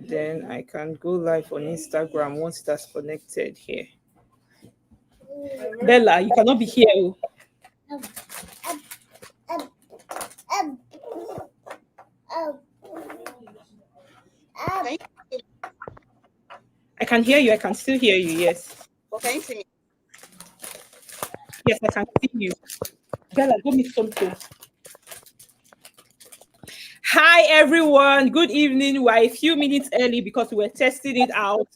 then I can go live on Instagram once that's connected here. Bella, you cannot be here. Oh. Can you, I can hear you. I can still hear you. Yes. can you see me? Yes, I can see you. Bella, go me something. Hi, everyone. Good evening. We're a few minutes early because we were testing it out.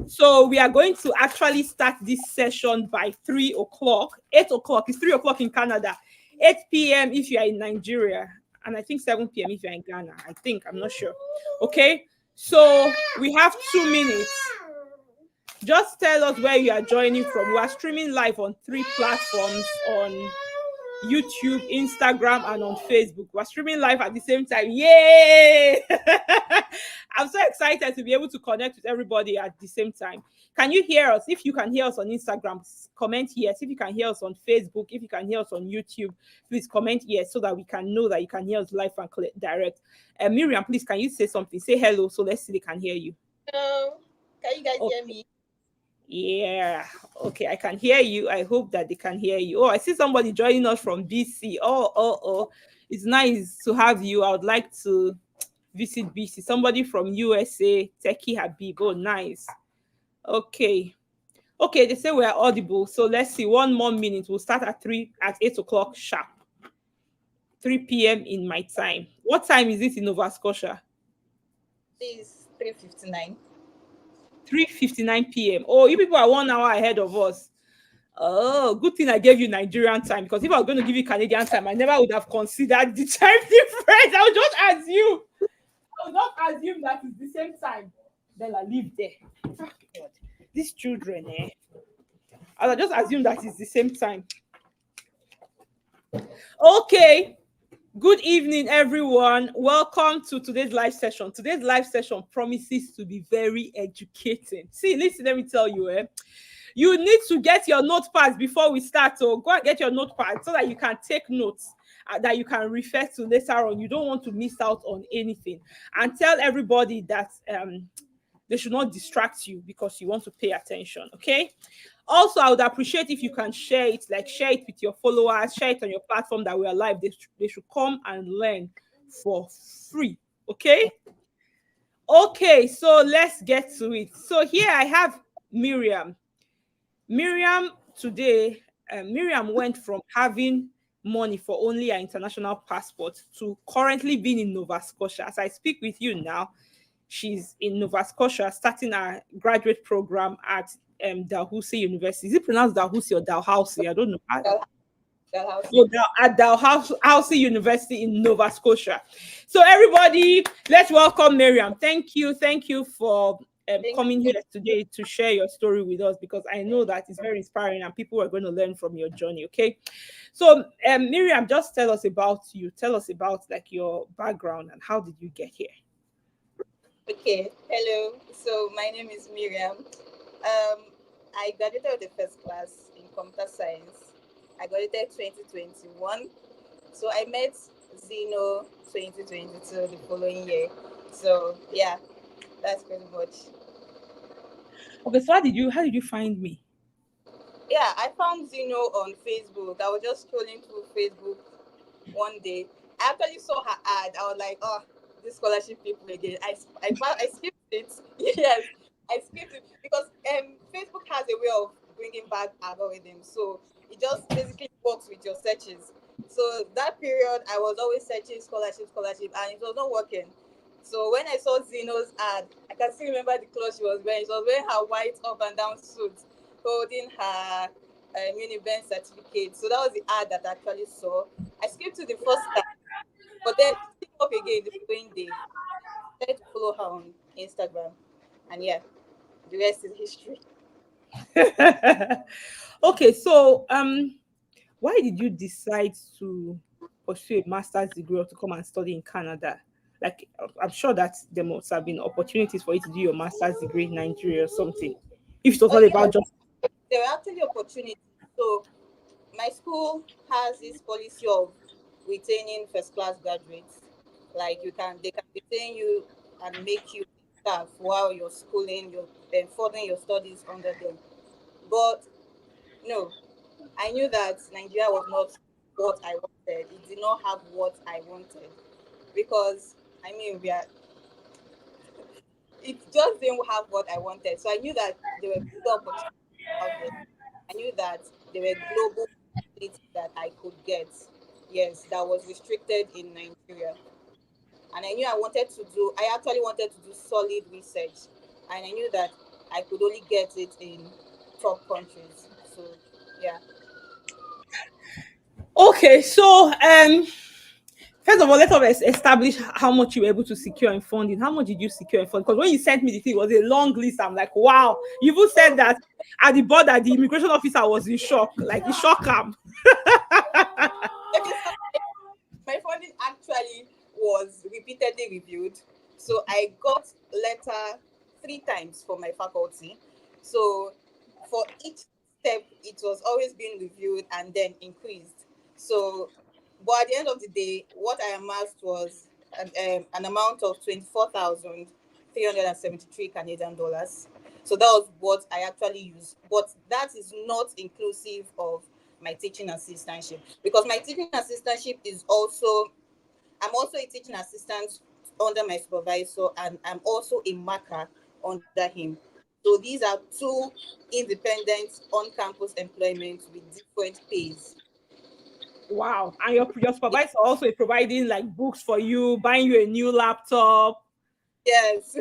So we are going to actually start this session by 3 o'clock. 8 o'clock. It's 3 o'clock in Canada. 8 p.m. if you are in Nigeria. And I think 7 p.m. if you're in Ghana. I think. I'm not sure. Okay. So we have 2 minutes. Just tell us where you are joining from. We are streaming live on 3 platforms on YouTube, Instagram, and on Facebook. We're streaming live at the same time. Yay! I'm so excited to be able to connect with everybody at the same time. Can you hear us? If you can hear us on Instagram, comment yes. If you can hear us on Facebook, if you can hear us on YouTube, please comment yes so that we can know that you can hear us live and direct. Miriam, please, can you say something? Say hello so let's see they can hear you. Hello. Can you guys Okay. hear me? Yeah, okay, I can hear you. I hope that they can hear you. Oh, I see somebody joining us from BC. Oh, it's nice to have you. I would like to visit BC. Somebody from USA, Techie Habib. Oh, nice. Okay, they say we're audible. So let's see, 1 more minute. We'll start at 8 o'clock sharp. 3 p.m. in my time. What time is it in Nova Scotia? It's 3:59. 3:59 p.m. Oh, you people are 1 hour ahead of us. Oh, good thing I gave you Nigerian time, because if I was going to give you Canadian time, I never would have considered the time difference. I would just assume that it's the same time. Then I live there. Oh, God. These children, I'll just assume that it's the same time. Okay. Good evening, everyone. Welcome to today's live session. Today's live session promises to be very educating. See, listen, let me tell you, you need to get your notepads before we start. So go and get your notepad so that you can take notes that you can refer to later on. You don't want to miss out on anything. And tell everybody that they should not distract you because you want to pay attention. Okay. Also, I would appreciate if you can share it, share it with your followers, share it on your platform that we are live. They should come and learn for free. Okay. Okay. So let's get to it. So here I have Miriam. Miriam today, Miriam went from having money for only an international passport to currently being in Nova Scotia. As I speak with you now, she's in Nova Scotia starting a graduate program at Dalhousie University. Is it pronounced Dalhousie or Dalhousie? I don't know. At Dalhousie University in Nova Scotia. So everybody, let's welcome Miriam. Thank you for coming here today to share your story with us, because I know that it's very inspiring and people are going to learn from your journey. Okay, so Miriam, just tell us about you. Tell us about your background and how did you get here. Okay, hello. So my name is Miriam. I graduated with the first class in computer science. I graduated 2021. So I met Zeno 2022 the following year. So yeah, that's pretty much. Okay, so how did you find me? Yeah, I found Zeno on Facebook. I was just scrolling through Facebook one day. I actually saw her ad. I was like, oh, this scholarship people again. I skipped it. Yes, I skipped it because Facebook has a way of bringing back algorithms. So it just basically works with your searches. So that period, I was always searching scholarship, and it was not working. So when I saw Zeno's ad, I can still remember the clothes she was wearing. She was wearing her white up and down suit, holding her Uniben certificate. So that was the ad that I actually saw. I skipped to the first time, but then it came up again the following day. I started to follow her on Instagram, and yeah, the rest is history. Okay, so why did you decide to pursue a master's degree or to come and study in Canada? I'm sure that there must have been opportunities for you to do your master's degree in Nigeria or something. If it was Oh all yeah, about just there were actually opportunities. So my school has this policy of retaining first class graduates. Like they can retain you and make you staff while you're schooling, you're furthering your studies under them. But no, I knew that Nigeria was not what I wanted. It did not have what I wanted because I mean we are. It just didn't have what I wanted. So I knew that there were bigger opportunities out there. I knew that there were global opportunities that I could get. Yes, that was restricted in Nigeria. And I knew I actually wanted to do solid research. And I knew that I could only get it in top countries. So, yeah. Okay, so first of all, let us establish how much you were able to secure in funding. How much did you secure in funding? Because when you sent me the thing, it was a long list. I'm like, wow. You even said that at the border, the immigration officer was in shock, like he shocked him. Okay, so my funding actually was repeatedly reviewed. So I got letter 3 times for my faculty. So for each step, it was always being reviewed and then increased. So, but at the end of the day, what I amassed was an amount of 24,373 Canadian dollars. So that was what I actually used. But that is not inclusive of my teaching assistantship because my teaching assistantship is also I'm also a teaching assistant under my supervisor and I'm also a marker under him. So these are two independent on-campus employments with different pays. Wow. And your supervisor also providing like books for you, buying you a new laptop. Yes. So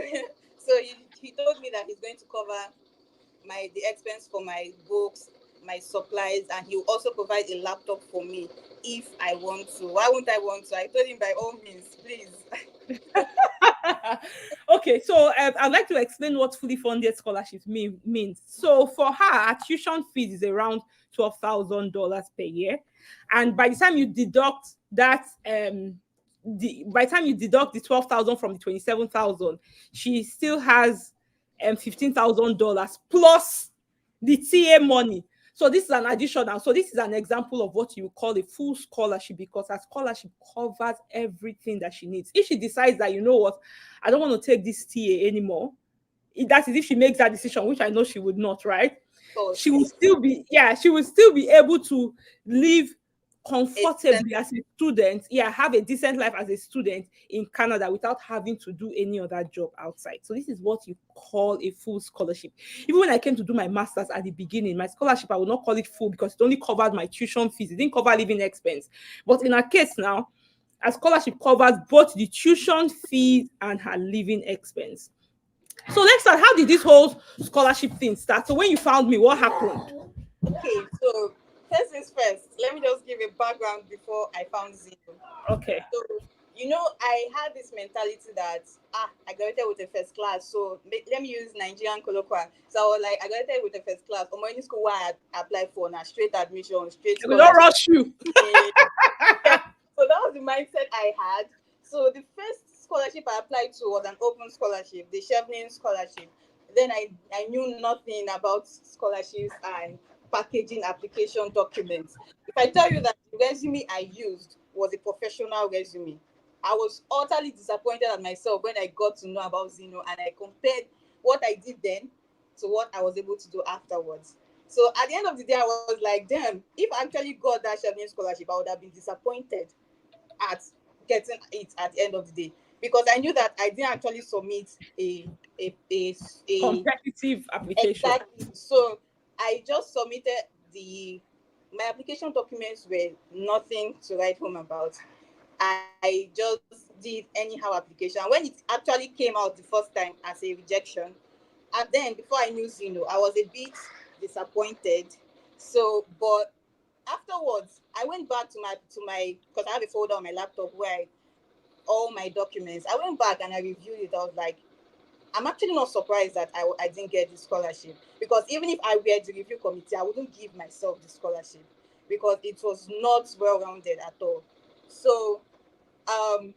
he told me that he's going to cover the expense for my books, my supplies, and he'll also provide a laptop for me if I want to. Why won't I want to? I told him by all means, please. Okay, so I'd like to explain what fully funded scholarships means. So for her, tuition fees is around $12,000 per year, and by the time you deduct that, by the time you deduct the 12,000 from the 27,000, she still has $15,000 plus the TA money. So this is an additional. So this is an example of what you call a full scholarship because her scholarship covers everything that she needs. If she decides that, you know what, I don't want to take this TA anymore, that is if she makes that decision, which I know she would not, right? Of course, She will yeah. still be, yeah, she will still be able to live A decent comfortably as a student, yeah, have a decent life as a student in Canada without having to do any other job outside. So this is what you call a full scholarship. Even when I came to do my master's at the beginning, my scholarship, I would not call it full because it only covered my tuition fees. It didn't cover living expense. But in our case now, a scholarship covers both the tuition fees and her living expense. So let's start. How did this whole scholarship thing start? So when you found me, what happened? Okay, so first things first, let me just give a background before I found Zero. Okay. So, I had this mentality that I graduated with a first class, so let me use Nigerian colloquial. So I was like, I graduated with a first class. Or any school where I applied for now, straight admission, straight We don't scholarship. rush you. Yeah. So that was the mindset I had. So the first scholarship I applied to was an open scholarship, the Chevening scholarship. Then I knew nothing about scholarships and packaging application documents. If I tell you that the resume I used was a professional resume, I was utterly disappointed at myself when I got to know about Zeno and I compared what I did then to what I was able to do afterwards. So at the end of the day, I was like, damn, if I actually got that Chevening scholarship, I would have been disappointed at getting it at the end of the day because I knew that I didn't actually submit a Competitive application. exactly. So I just submitted the my application documents were nothing to write home about. I just did anyhow application. When it actually came out the first time as a rejection, and then before I knew Zeno, I was a bit disappointed. So, but afterwards, I went back to my because I have a folder on my laptop where all my documents. I went back and I reviewed it. I was like, I'm actually not surprised that I didn't get the scholarship because even if I were the review committee, I wouldn't give myself the scholarship because it was not well rounded at all. So, um,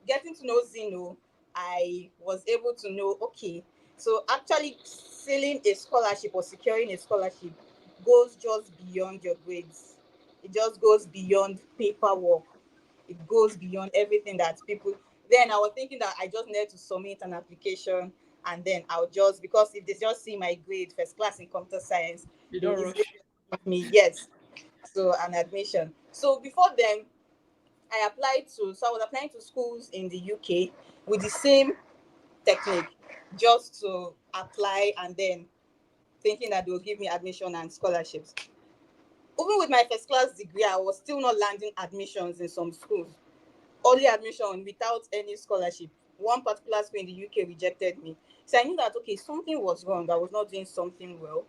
getting to know Zeno, I was able to know okay, so actually sealing a scholarship or securing a scholarship goes just beyond your grades. It just goes beyond paperwork. It goes beyond everything that people. Then I was thinking that I just needed to submit an application, and then I'll just, because if they just see my grade, first class in computer science, You they'll don't easily rush. give me, yes, so an admission. So before then, I applied to, so I was applying to schools in the UK with the same technique, just to apply and then thinking that they will give me admission and scholarships. Even with my first class degree, I was still not landing admissions in some schools. Only admission without any scholarship. One particular school in the UK rejected me. So I knew that, okay, something was wrong. I was not doing something well.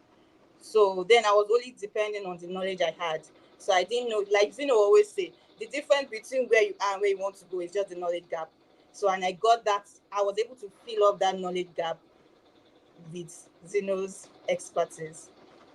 So then I was only depending on the knowledge I had. So I didn't know, like Zeno always say, the difference between where you are and where you want to go is just the knowledge gap. So, and I got that, I was able to fill up that knowledge gap with Zeno's expertise.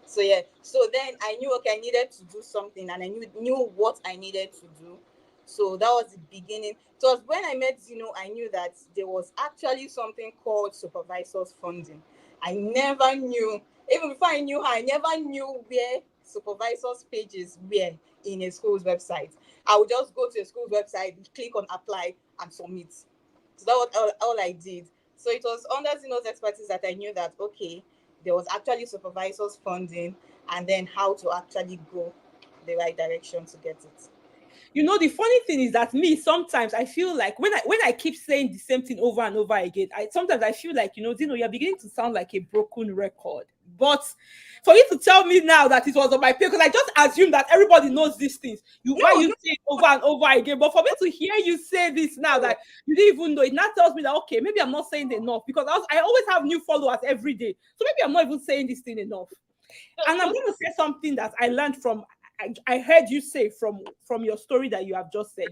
So yeah, so then I knew, okay, I needed to do something, and I knew what I needed to do. So that was the beginning. It was when I met Zeno, I knew that there was actually something called supervisors funding. I never knew, even before I knew her, I never knew where supervisors pages were in a school's website. I would just go to a school's website, click on apply, and submit. So that was all I did. So it was under Zeno's expertise that I knew that, okay, there was actually supervisors funding, and then how to actually go the right direction to get it. You know, the funny thing is that me, sometimes I feel like when I keep saying the same thing over and over again, I sometimes I feel like, Zino, you're beginning to sound like a broken record. But for you to tell me now that it was on my page, because I just assume that everybody knows these things. Why No, you no, say it over and over again? But for me to hear you say this now no. that you didn't even know, it now tells me that, okay, maybe I'm not saying enough, because I always have new followers every day. So maybe I'm not even saying this thing enough. And I'm So going to say something that I learned from, I heard you say from your story that you have just said.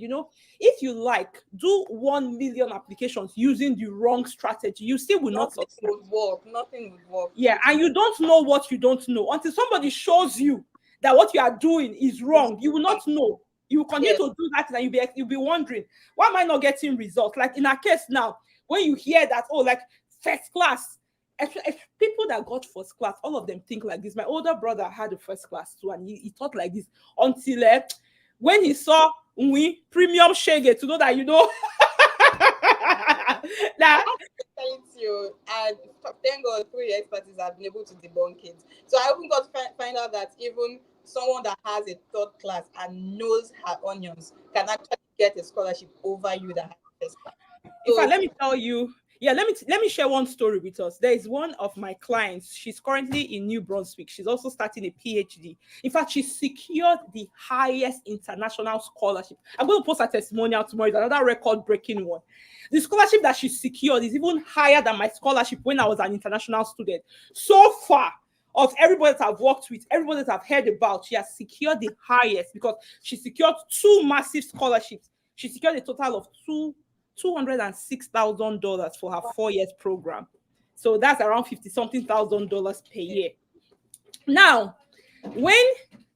If you like do 1 million applications using the wrong strategy, you still will not nothing succeed. would work. Nothing would work. Yeah, and you don't know what you don't know until somebody shows you that what you are doing is It's wrong. You will not know. You will continue yes, to do that, and you'll be wondering, why am I not getting results? Like in our case now, when you hear that, oh, like first class, people that got first class, all of them think like this. My older brother had a first class too, and he thought like this until when he saw we premium shege to know that that thank you. And thank God, through your expertise, I've been able to debunk it. So I even got to find out that even someone that has a third class and knows her onions can actually get a scholarship over you that has a first class. in fact, So let me tell you, yeah, let me share one story with us. There is one of my clients. She's currently in New Brunswick. She's also starting a PhD. In fact, she secured the highest international scholarship. I'm going to post her testimonial tomorrow. It's another record-breaking one. The scholarship that she secured is even higher than my scholarship when I was an international student. So far, of everybody that I've worked with, everybody that I've heard about, she has secured the highest because she secured two massive scholarships. She secured a total of $206,000 for her 4 years program. So that's around 50 something thousand dollars per year. Now, when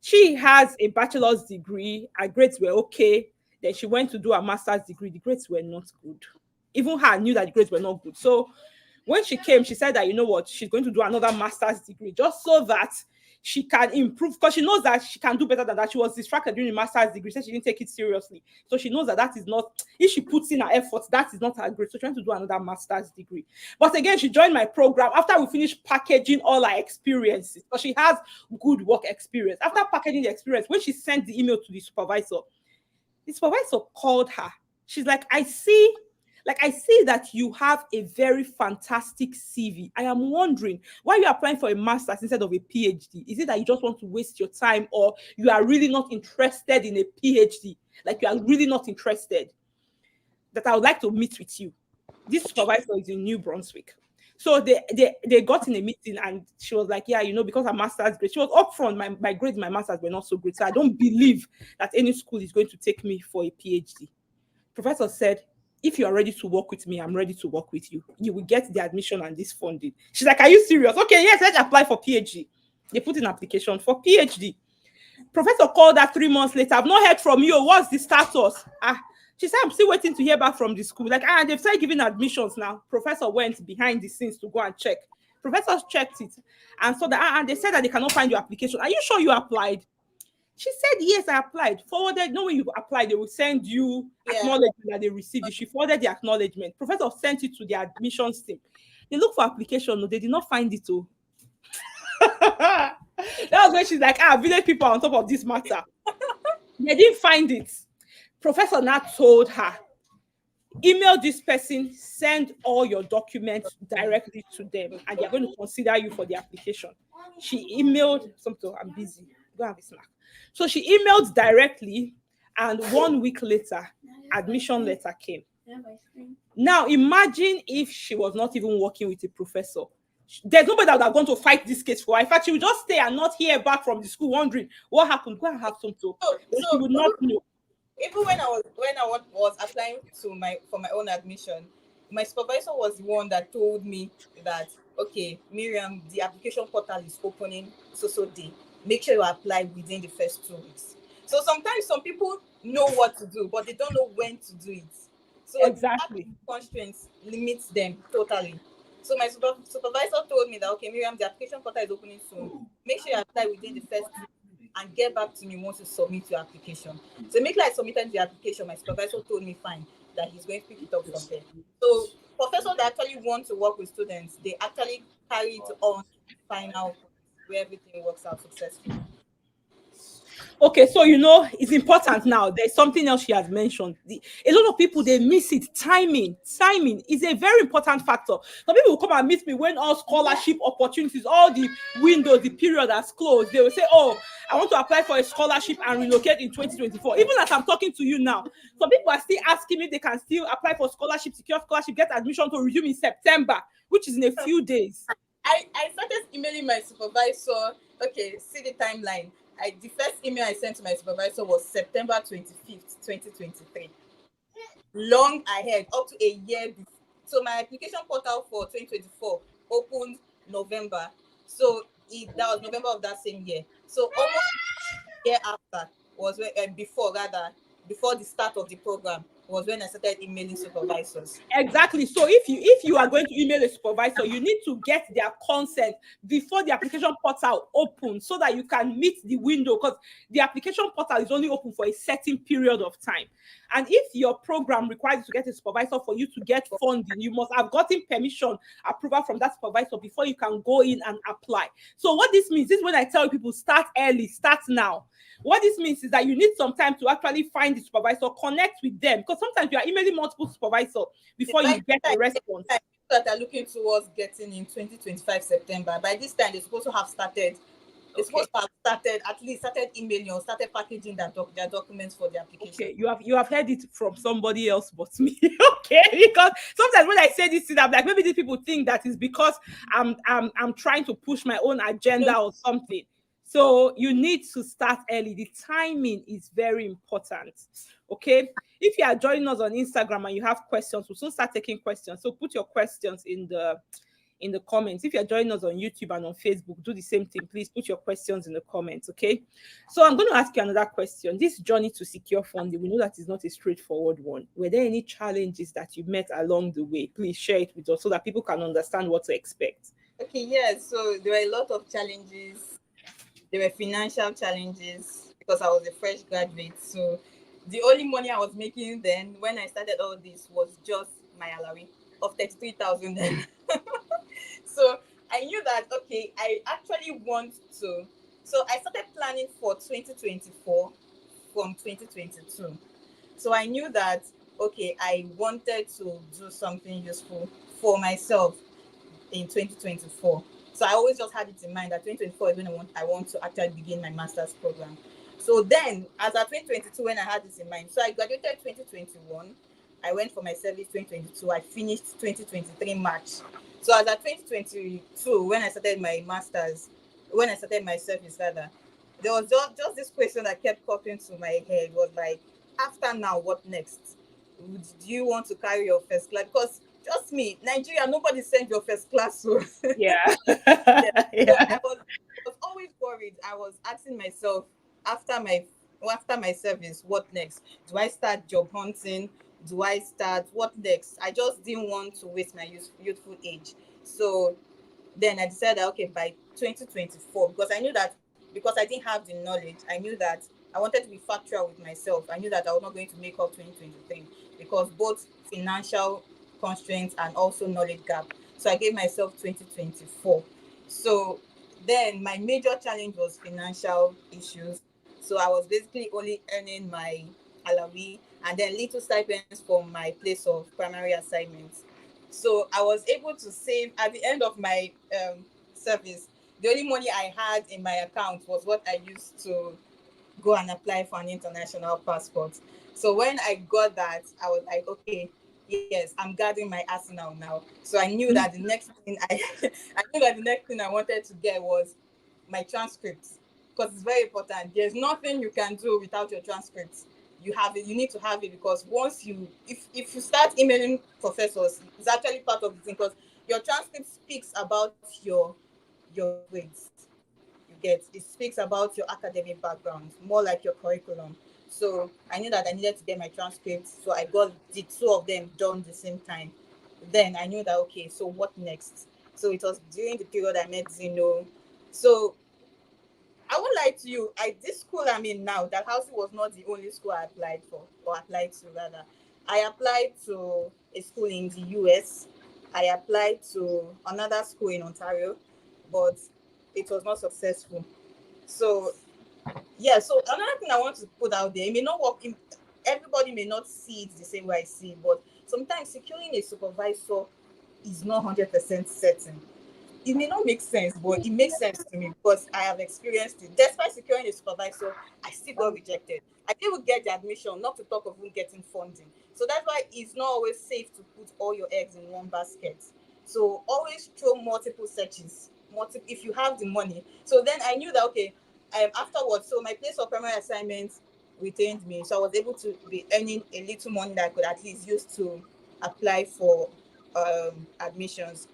she has a bachelor's degree, her grades were okay. Then she went to do a master's degree. The grades were not good. Even her knew that the grades were not good. So when she came, she said that, you know what, she's going to do another master's degree just so that she can improve, because she knows that she can do better than that. She was distracted during the master's degree, so she didn't take it seriously. So she knows that that is not, if she puts in her efforts, that is not her grade. So she's trying to do another master's degree. But again, she joined my program after we finished packaging all her experiences, because she has good work experience. After packaging the experience, when she sent the email to the supervisor called her. She's like, I see that you have a very fantastic CV. I am wondering why you're applying for a master's instead of a PhD. Is it that you just want to waste your time, or you are really not interested in a PhD? Like, you are really not interested? That I would like to meet with you. This supervisor is in New Brunswick. So they got in a meeting, and she was like, yeah, because her master's grade, she was upfront. My grades, my master's were not so great. So I don't believe that any school is going to take me for a PhD. Professor said, if you are ready to work with me, I'm ready to work with you. You will get the admission and this funding. She's like, are you serious? Okay, yes, let's apply for PhD. They put in application for PhD. Professor called her 3 months later. I've not heard from you. What's the status? She said, I'm still waiting to hear back from the school. Like, they've started giving admissions now. Professor went behind the scenes to go and check. Professors checked it and saw that, and they said that they cannot find your application. Are you sure you applied? She said, yes, I applied. Forwarded. No, when you apply, they will send you Yeah. acknowledgement that they received it. She forwarded the acknowledgement. Professor sent it to the admissions team. They look for application. No, they did not find it. Oh. That was when she's like, village people are on top of this matter. They didn't find it. Professor now told her, email this person, send all your documents directly to them, and they're going to consider you for the application. She emailed something, I'm busy, go have a snack. So she emailed directly, and 1 week later, admission letter came. Now imagine if she was not even working with a professor. There's nobody that would have gone to fight this case for her. In fact, she would just stay and not hear back from the school, wondering what happened. Go and have some talk. But she would not know. Even when I was applying for my own admission, my supervisor was the one that told me that, okay, Miriam, the application portal is opening so day. Make sure you apply within the first 2 weeks. So sometimes some people know what to do, but they don't know when to do it. So Exactly. that constraints limits them totally. So my supervisor told me that, okay, Miriam, the application portal is opening soon. Make sure you apply within the first 2 and get back to me once you submit your application. So immediately I submitted the application, my supervisor told me fine, that he's going to pick it up from there. So professors that actually want to work with students, they actually carry it on final where everything works out successfully. Okay, so it's important now. There's something else she has mentioned. A lot of people, they miss it. Timing is a very important factor. Some people will come and meet me when all scholarship opportunities, all the windows, the period has closed. They will say, oh, I want to apply for a scholarship and relocate in 2024. Even as I'm talking to you now, some people are still asking me if they can still apply for scholarship, secure scholarship, get admission to resume in September, which is in a few days. I started emailing my supervisor. Okay, see the timeline. The first email I sent to my supervisor was September 25th, 2023. Long ahead, up to a year before. So my application portal for 2024 opened November. So that was November of that same year. So almost a year after was when, before the start of the program was when I started emailing supervisors. Exactly. So if you are going to email a supervisor, you need to get their consent before the application portal opens so that you can meet the window, because the application portal is only open for a certain period of time. And if your program requires you to get a supervisor for you to get funding, you must have gotten permission, approval from that supervisor before you can go in and apply. So what this means is, when I tell people start early, start now. What this means is that you need some time to actually find the supervisor, connect with them, because sometimes you are emailing multiple supervisors before you get a response. That are looking towards getting in 2025 September. By this time, they're supposed to have started. They're supposed to have started emailing or started packaging their documents for the application. Okay, you have heard it from somebody else but me. Okay, because sometimes when I say this thing, I'm like, maybe these people think that is because I'm trying to push my own agenda or something. So you need to start early. The timing is very important. Okay. If you are joining us on Instagram and you have questions, we'll soon start taking questions. So put your questions in the comments. If you're joining us on YouTube and on Facebook, do the same thing. Please put your questions in the comments, okay? So I'm going to ask you another question. This journey to secure funding, we know that is not a straightforward one. Were there any challenges that you met along the way? Please share it with us so that people can understand what to expect. Okay, yes. So there were a lot of challenges. There were financial challenges because I was a fresh graduate. So the only money I was making then when I started all this was just my salary of 33,000. So I knew that, okay, I actually want to. So I started planning for 2024 from 2022. So I knew that, okay, I wanted to do something useful for myself in 2024. So I always just had it in mind that 2024 is when I want to actually begin my master's program. So then, as of 2022, when I had this in mind, so I graduated 2021. I went for my service 2022. I finished 2023 March. So as of 2022, when I started my master's, when I started my service rather, there was just this question that kept popping to my head, was like, after now, what next? Do you want to carry your first class? Because just me, Nigeria, nobody sent your first class. So Yeah. yeah. So I was always worried. I was asking myself after my service, what next? Do I start job hunting? Do I start what next? I just didn't want to waste my youthful age. So then I decided, okay, by 2024, because I knew that because I didn't have the knowledge. I knew that I wanted to be factual with myself. I knew that I was not going to make up 2023 because both financial constraints and also knowledge gap. So I gave myself 2024. So then my major challenge was financial issues. So I was basically only earning my alawi and then little stipends from my place of primary assignments. So I was able to save at the end of my service. The only money I had in my account was what I used to go and apply for an international passport. So when I got that, I was like, okay, yes, I'm guarding my arsenal now. So I knew that the next thing I knew that the next thing I wanted to get was my transcripts because it's very important. There's nothing you can do without your transcripts. You have it. You need to have it because once you, if you start emailing professors, it's actually part of the thing because your transcript speaks about your grades. You get it speaks about your academic background, more like your curriculum. So I knew that I needed to get my transcripts, so I got the two of them done the same time. Then I knew that okay, so what next? So it was during the period I met Zeno. So I won't lie to you. This school I'm in now, that housing was not the only school I applied for or applied to rather. I applied to a school in the US. I applied to another school in Ontario, but it was not successful. So yeah, so another thing I want to put out there, it may not work in everybody may not see it the same way I see it, but sometimes securing a supervisor is not 100% certain. It may not make sense, but it makes sense to me because I have experienced it. Despite securing a supervisor, I still got rejected. I didn't get the admission, not to talk of even getting funding. So that's why it's not always safe to put all your eggs in one basket. So always throw multiple searches, if you have the money. So then I knew that okay, afterwards, so my place of primary assignments retained me. So I was able to be earning a little money that I could at least use to apply for admissions.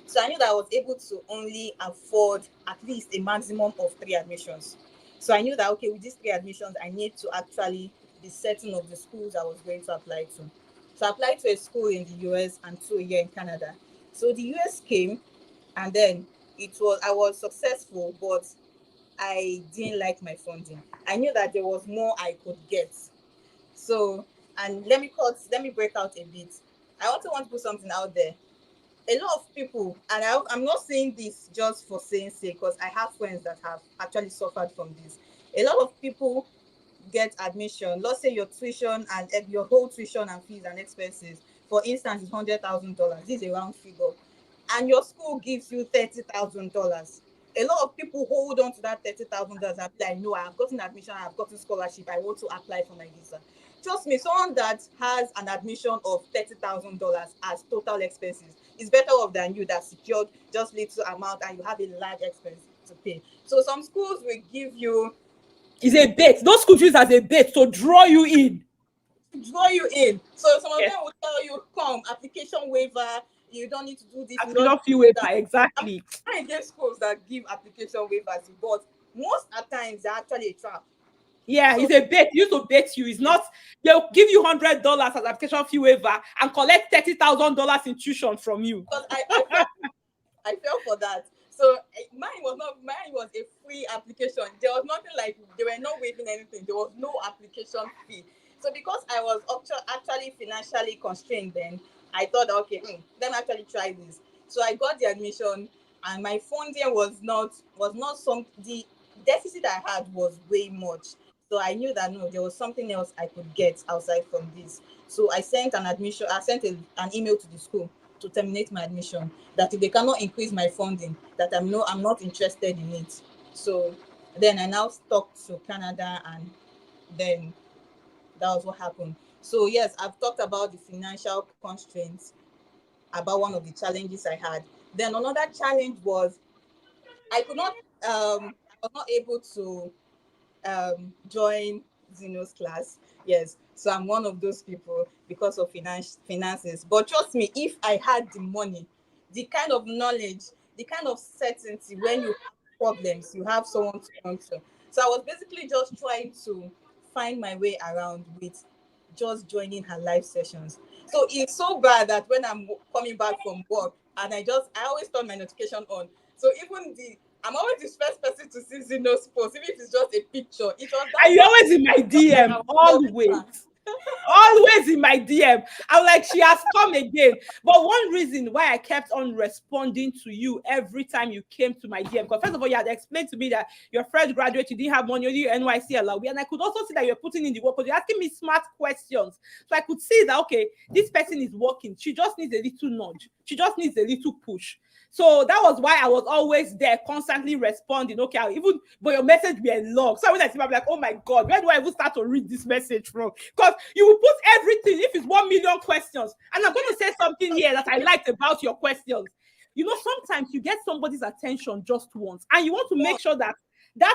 So I knew that I was able to only afford at least a maximum of 3 admissions. So I knew that okay, with these 3 admissions, I need to actually be certain of the schools I was going to apply to. So I applied to a school in the US and 2 here in Canada. So the US came, and then I was successful, but I didn't like my funding. I knew that there was more I could get. So and let me break out a bit. I also want to put something out there. A lot of people, and I'm not saying this just for saying sake, because I have friends that have actually suffered from this. A lot of people get admission. Let's say your tuition and your whole tuition and fees and expenses, for instance, is $100,000. This is a round figure, and your school gives you $30,000. A lot of people hold on to that $30,000 and be like, no, I have gotten admission, I have gotten scholarship, I want to apply for my visa. Trust me, someone that has an admission of $30,000 as total expenses is better off than you that secured just little amount and you have a large expense to pay. So some schools will give you It's a bait. Those schools use as a bait to draw you in. draw you in. So some of Yes. them will tell you, come, application waiver, you don't need to do this, you don't Application need fee to do waiver. that. I'm Exactly. not against schools that give application waivers, but most at times they're actually a trap. Yeah, So it's a bait. Used to bait you. It's not. They'll give you $100 as application fee waiver and collect $30,000 in tuition from you. because I fell for that. So mine was a free application. There was nothing like they were not waiving anything. There was no application fee. So because I was actually financially constrained then, I thought okay, let me actually try this. So I got the admission, and my funding was not some the deficit I had was way much. So I knew that no, there was something else I could get outside from this. So I sent an email to the school to terminate my admission, that if they cannot increase my funding, that I'm not interested in it. So then I now stuck to Canada, and then that was what happened. So yes, I've talked about the financial constraints, about one of the challenges I had. Then another challenge was I could not I was not able to join Zeno's class. Yes, so I'm one of those people because of finances. But trust me, if I had the money, the kind of knowledge, the kind of certainty, when you have problems, you have someone to run to. So I was basically just trying to find my way around with just joining her live sessions. So it's so bad that when I'm coming back from work and I always turn my notification on. So even I'm always the first person to see Zeno's post, even if it's just a picture. It was And that you're always in my I DM, was always. Always in my DM. I'm like, she has come again. But one reason why I kept on responding to you every time you came to my DM, because first of all, you had explained to me that your fresh graduate, you didn't have money, only your NYC allowed. And I could also see that you're putting in the work because you're asking me smart questions. So I could see that, okay, this person is working. She just needs a little nudge. She just needs a little push. So that was why I was always there, constantly responding. Okay, but your message were long. So when I see, I'm like, oh my God, where do I even start to read this message from? Because you will put everything, if it's 1 million questions, and I'm going to say something here that I liked about your questions. You know, sometimes you get somebody's attention just once, and you want to make sure that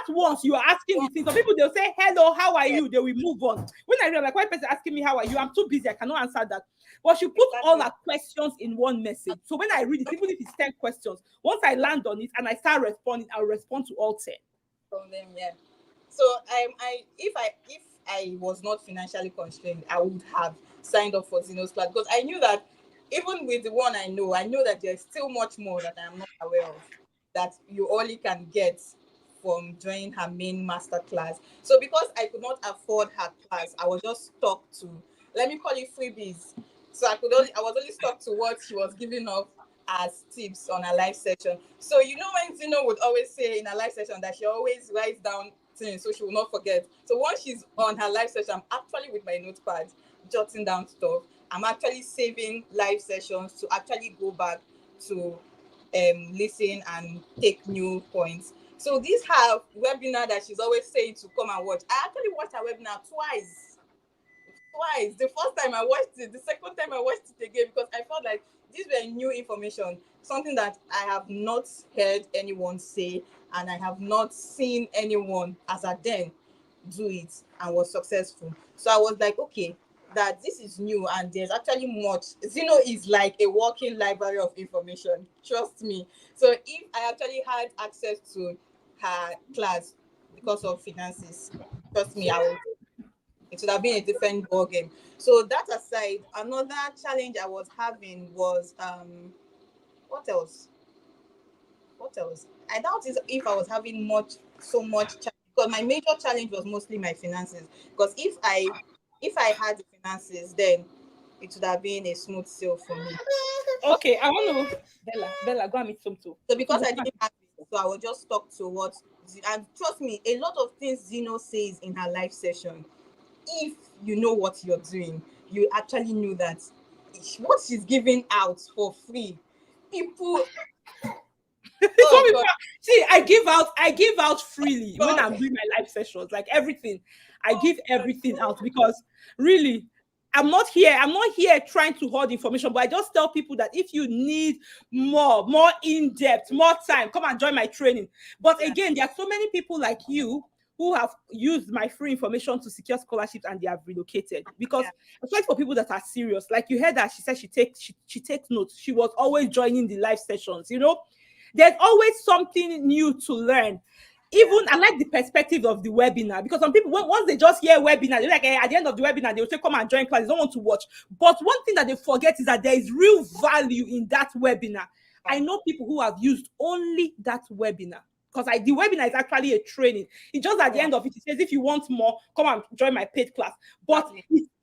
once you are asking the thing. Some people, they'll say, hello, how are you? They will move on. When I realize, like, one person asking me, how are you? I'm too busy. I cannot answer that. But she put all her questions in one message. So when I read it, even if it's 10 questions, once I land on it and I start responding, I'll respond to all 10. from them, yeah. So if I was not financially constrained, I would have signed up for Zeno's class because I knew that even with the one I know that there's still much more that I am not aware of that you only can get from joining her main master class. So because I could not afford her class, I was just stuck to, let me call it, freebies. So I was only stuck to what she was giving off as tips on a live session. So you know when Zeno would always say in a live session that she always writes down things so she will not forget. So once she's on her live session, I'm actually with my notepad jotting down stuff. I'm actually saving live sessions to actually go back to listen and take new points. So this her webinar that she's always saying to come and watch. I actually watched her webinar twice. The first time I watched it, the second time I watched it again because I felt like these were new information, something that I have not heard anyone say and I have not seen anyone as a then do it and was successful. So I was like, okay, that this is new and there's actually much. Zeno is like a walking library of information. Trust me. So if I actually had access to her class because of finances, trust me, it would have been a different ball game. So that aside, another challenge I was having was what else? What else? I doubt if I was having much challenge because my major challenge was mostly my finances. Because if I had the finances, then it would have been a smooth sail for me. Okay, I want to, Bella, go and meet some too. So because I didn't have it, so I was just stuck to what, and trust me, a lot of things Zeno says in her live session, if you know what you're doing, you actually know that what she's giving out for free, people, Some oh people, God, see, I give out freely when I'm doing my live sessions, like everything. I give everything out because really, I'm not here trying to hoard information, but I just tell people that if you need more in-depth, more time, come and join my training. But again, there are so many people like you who have used my free information to secure scholarships and they have relocated. Because yeah, especially for people that are serious, like you heard that she said she takes notes. She was always joining the live sessions, you know. There's always something new to learn. Even I like the perspective of the webinar because some people, once they just hear webinar, they're like, at the end of the webinar, they'll say, come and join class. They don't want to watch. But one thing that they forget is that there is real value in that webinar. I know people who have used only that webinar because the webinar is actually a training. It's just at the end of it, it says, if you want more, come and join my paid class. But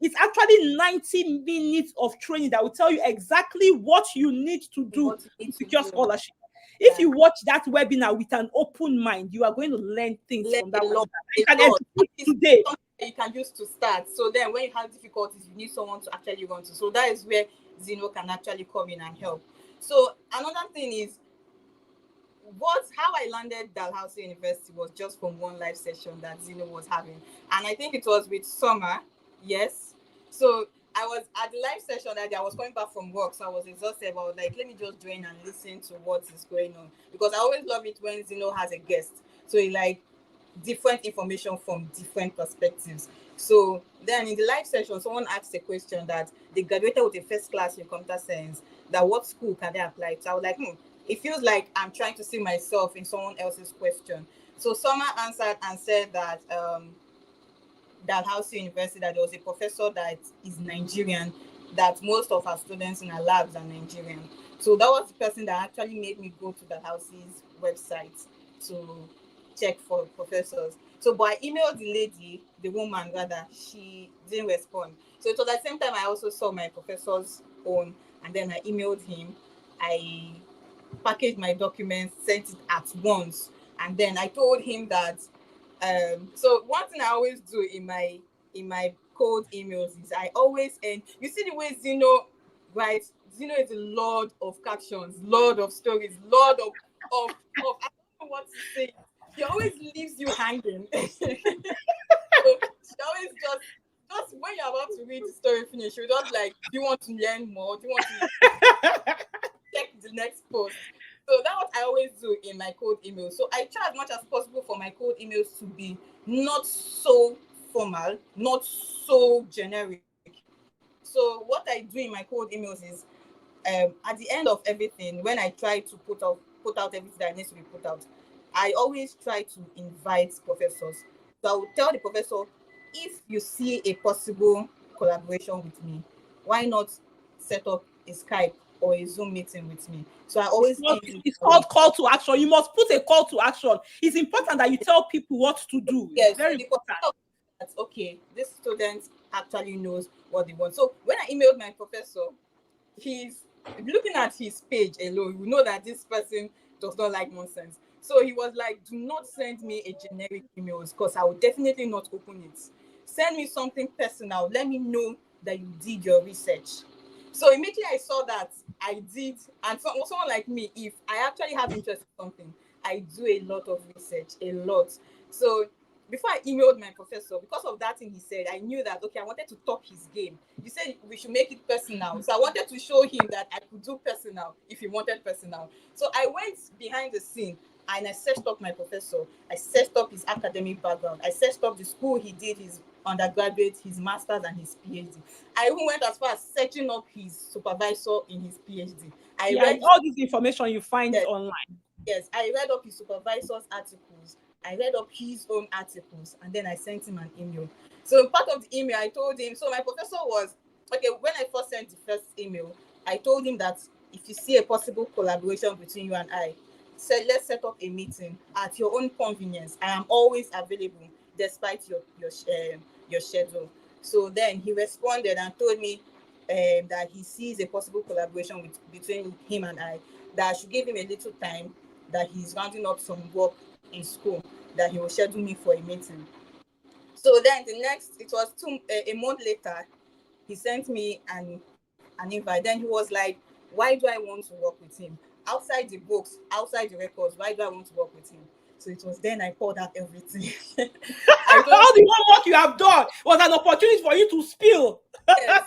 it's actually 90 minutes of training that will tell you exactly what you need to do to secure scholarship. If you watch that webinar with an open mind, you are going to learn things from that webinar. You can execute today. You can use to start. So then when you have difficulties, you need someone to actually run to. So that is where Zeno can actually come in and help. So another thing is how I landed Dalhousie University was just from one live session that Zeno was having. And I think it was with Summer. Yes. So I was at the live session that day. I was coming back from work, so I was exhausted. I was like, let me just join and listen to what is going on. Because I always love it when Zeno has a guest. So he like different information from different perspectives. So then in the live session, someone asked a question that they graduated with a first class in computer science, that what school can they apply to? I was like, it feels like I'm trying to see myself in someone else's question. So Summer answered and said that Dalhousie University, that there was a professor that is Nigerian, that most of our students in our labs are Nigerian. So that was the person that actually made me go to Dalhousie's website to check for professors. So, but I emailed the lady, the woman rather, she didn't respond. So it was at the same time I also saw my professor's own, and then I emailed him. I packaged my documents, sent it at once, and then I told him that. So one thing I always do in my cold emails is I always end. You see the way Zeno writes. Zeno is a lord of captions, lord of stories, lord of I don't know what to say. He always leaves you hanging. So she always just when you're about to read the story finish, you just like, do you want to learn more? Do you want to check the next post? So that's what I always do in my cold emails. So I try as much as possible for my cold emails to be not so formal, not so generic. So what I do in my cold emails is at the end of everything, when I try to put out everything that needs to be put out, I always try to invite professors. So I will tell the professor, if you see a possible collaboration with me, why not set up a Skype or a Zoom meeting with me? So I always end it It's that way. called call to action. You must put a call to action. It's important that you tell people what to do. It's Yes, so very the important. professor, that's okay. This student actually knows what they want. So when I emailed my professor, he's looking at his page alone, you know that this person does not like nonsense. So he was like, do not send me a generic email because I will definitely not open it. Send me something personal. Let me know that you did your research. So immediately I saw that I did, and someone like me, if I actually have interest in something, I do a lot of research, a lot. So before I emailed my professor, because of that thing he said, I knew that okay, I wanted to top his game. You said we should make it personal, so I wanted to show him that I could do personal if he wanted personal. So I went behind the scene and I searched up my professor. I searched up his academic background. I searched up the school he did his undergraduate, his master's, and his PhD. I even went as far as searching up his supervisor in his PhD. I Yeah, read, all this information you find it yes, online. yes, I read up his supervisor's articles. I read up his own articles, and then I sent him an email. So part of the email, I told him. So my professor was okay. When I first sent the first email, I told him that if you see a possible collaboration between you and I, said let's set up a meeting at your own convenience. I am always available, despite your schedule. So then he responded and told me that he sees a possible collaboration between him and I. That I should give him a little time, that he's rounding up some work in school, that he will schedule me for a meeting. So then the next, it was a month later, he sent me an invite. Then he was like, why do I want to work with him? Outside the books, outside the records, why do I want to work with him? So it was then I poured out everything. I told All the homework you have done was an opportunity for you to spill. yes,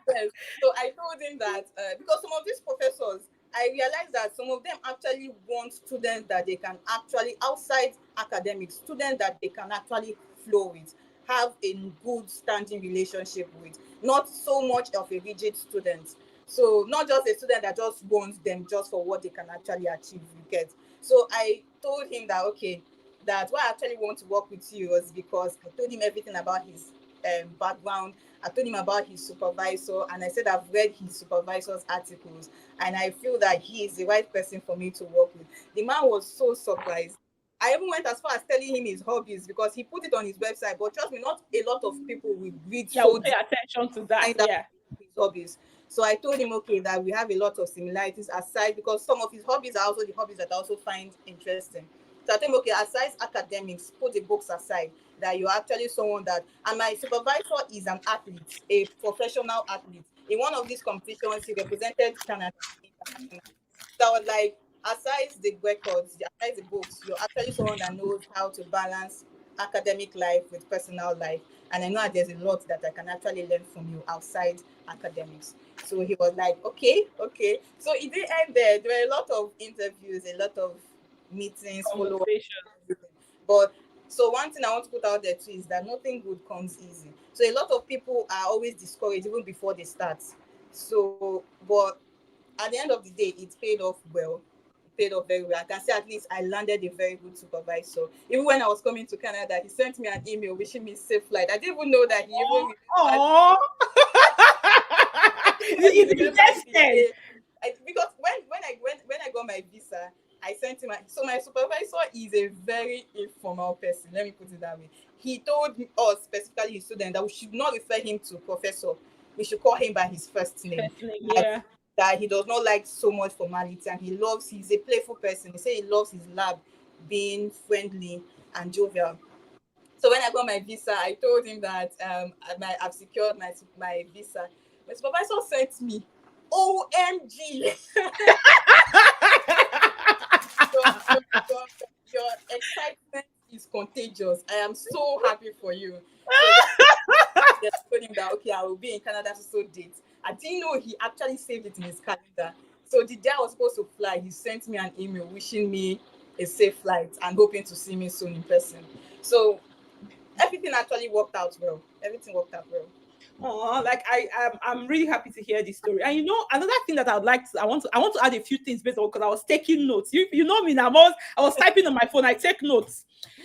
yes. So I told him that because some of these professors, I realized that some of them actually want students that they can actually, outside academics, students that they can actually flow with, have a good standing relationship with, not so much of a rigid student. So not just a student that just wants them just for what they can actually achieve, you get. So I told him that okay, that why I actually want to work with you was because I told him everything about his background. I told him about his supervisor, and I said I've read his supervisor's articles, and I feel that he is the right person for me to work with. The man was so surprised. I even went as far as telling him his hobbies because he put it on his website. But trust me, not a lot of people will read Yeah, we'll so pay deep attention to to that. find out Yeah. his hobbies. So I told him, okay, that we have a lot of similarities aside because some of his hobbies are also the hobbies that I also find interesting. So I told him, okay, aside academics, put the books aside, that you're actually someone that, and my supervisor is an athlete, a professional athlete. In one of these competitions, he represented Canada internationally. So I was like, aside the records, aside the books, you're actually someone that knows how to balance academic life with personal life. And I know that there's a lot that I can actually learn from you outside academics. So he was like, okay, okay. So it did end there. There were a lot of interviews, a lot of meetings, follow up, Conversation. everything. But so one thing I want to put out there too is that nothing good comes easy. So a lot of people are always discouraged even before they start. So, but at the end of the day, it paid off well. It paid off very well. I can say at least I landed a very good supervisor. Even when I was coming to Canada, he sent me an email wishing me safe flight. I didn't even know that he even remembered. Oh, I didn't know he you remembered the invested. day. Because when I got my visa, I I sent him. So my supervisor is a very informal person. Let me put it that way. He told us, specifically his student, that we should not refer him to professor. We should call him by his first name. First name, That, yeah. that he does not like so much formality, and he's a playful person. He said he loves his lab being friendly and jovial. So when I got my visa, I told him that I've secured my visa. My supervisor sent me, OMG. your, your, your excitement is contagious. I am so happy for you. So they told him that, okay, I will be in Canada to so date. I didn't know he actually saved it in his calendar. So the day I was supposed to fly, he sent me an email wishing me a safe flight and hoping to see me soon in person. So everything actually worked out well. Everything worked out well. Oh, like I'm really happy to hear this story. And you know, another thing that I would like to, I want to add a few things based on because I was taking notes. You know me now, I was typing on my phone. I take notes.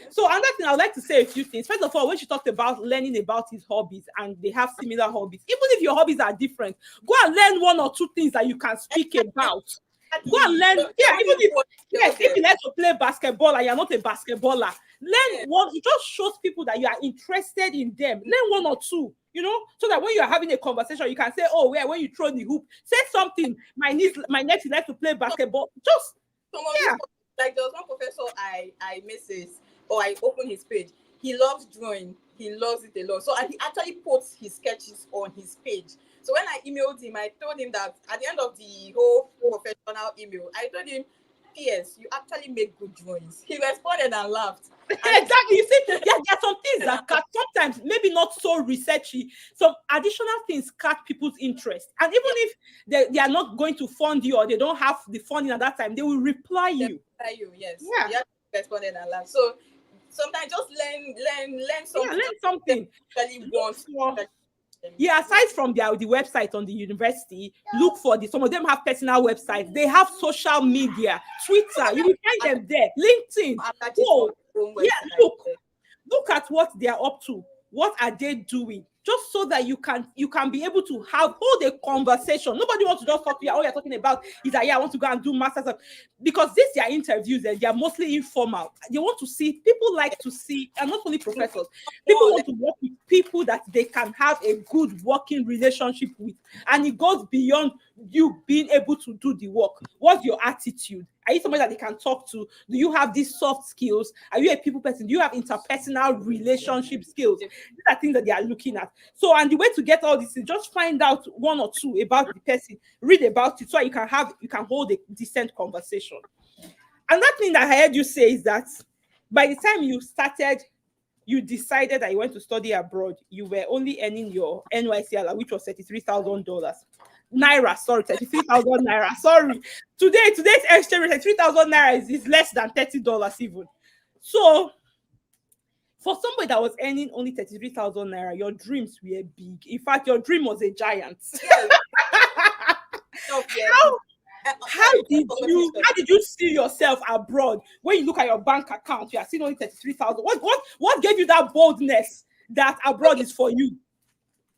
So another thing I would like to say a few things. First of all, when she talked about learning about his hobbies and they have similar hobbies, even if your hobbies are different, go and learn one or two things that you can speak about. Go and learn. Yeah, even if you like to play basketball and you're not a basketballer, learn one. It just shows people that you are interested in them. Learn one or two, you know, so that when you are having a conversation, you can say, "Oh, yeah." When you throw the hoop, say something. My next, like to play basketball. Just yeah. Like there was one professor I messaged or I opened his page. He loves drawing. He loves it a lot. So he actually puts his sketches on his page. So when I emailed him, I told him that at the end of the whole professional email, I told him, P.S. You actually make good drawings. He responded and laughed. Exactly. You see, there are some things that catch, sometimes maybe not so researchy. Some additional things catch people's interest. And even if they are not going to fund you or they don't have the funding at that time, they will reply you. Yes. Yeah. He responded and laughed. So sometimes just learn something. Yeah, learn something. Really want. Yeah, aside from the website on the university, look for some of them have personal websites. They have social media, Twitter. You will find them there. LinkedIn. Whoa. Yeah, look at what they are up to. What are they doing? Just so that you can be able to hold a conversation. Nobody wants to just talk to you. All you're talking about is that I want to go and do masters because these are interviews and they are mostly informal. They want to see people like to see, and not only professors. People want to work with people that they can have a good working relationship with, and it goes beyond you being able to do the work. What's your attitude? Are you somebody that they can talk to? Do you have these soft skills? Are you a people person? Do you have interpersonal relationship skills? These are things that they are looking at. So, and the way to get all this is just find out one or two about the person, read about it, so you can hold a decent conversation. And that thing that I heard you say is that by the time you decided that you went to study abroad, you were only earning your NYC, which was $33,000. Naira, sorry, 33,000 naira. Sorry. Today's exchange rate, 3,000 naira is less than $30 even. So for somebody that was earning only 33,000 naira, your dreams were big. In fact, your dream was a giant. How did you see yourself abroad? When you look at your bank account, you are seeing only 33,000. What gave you that boldness that abroad is for you?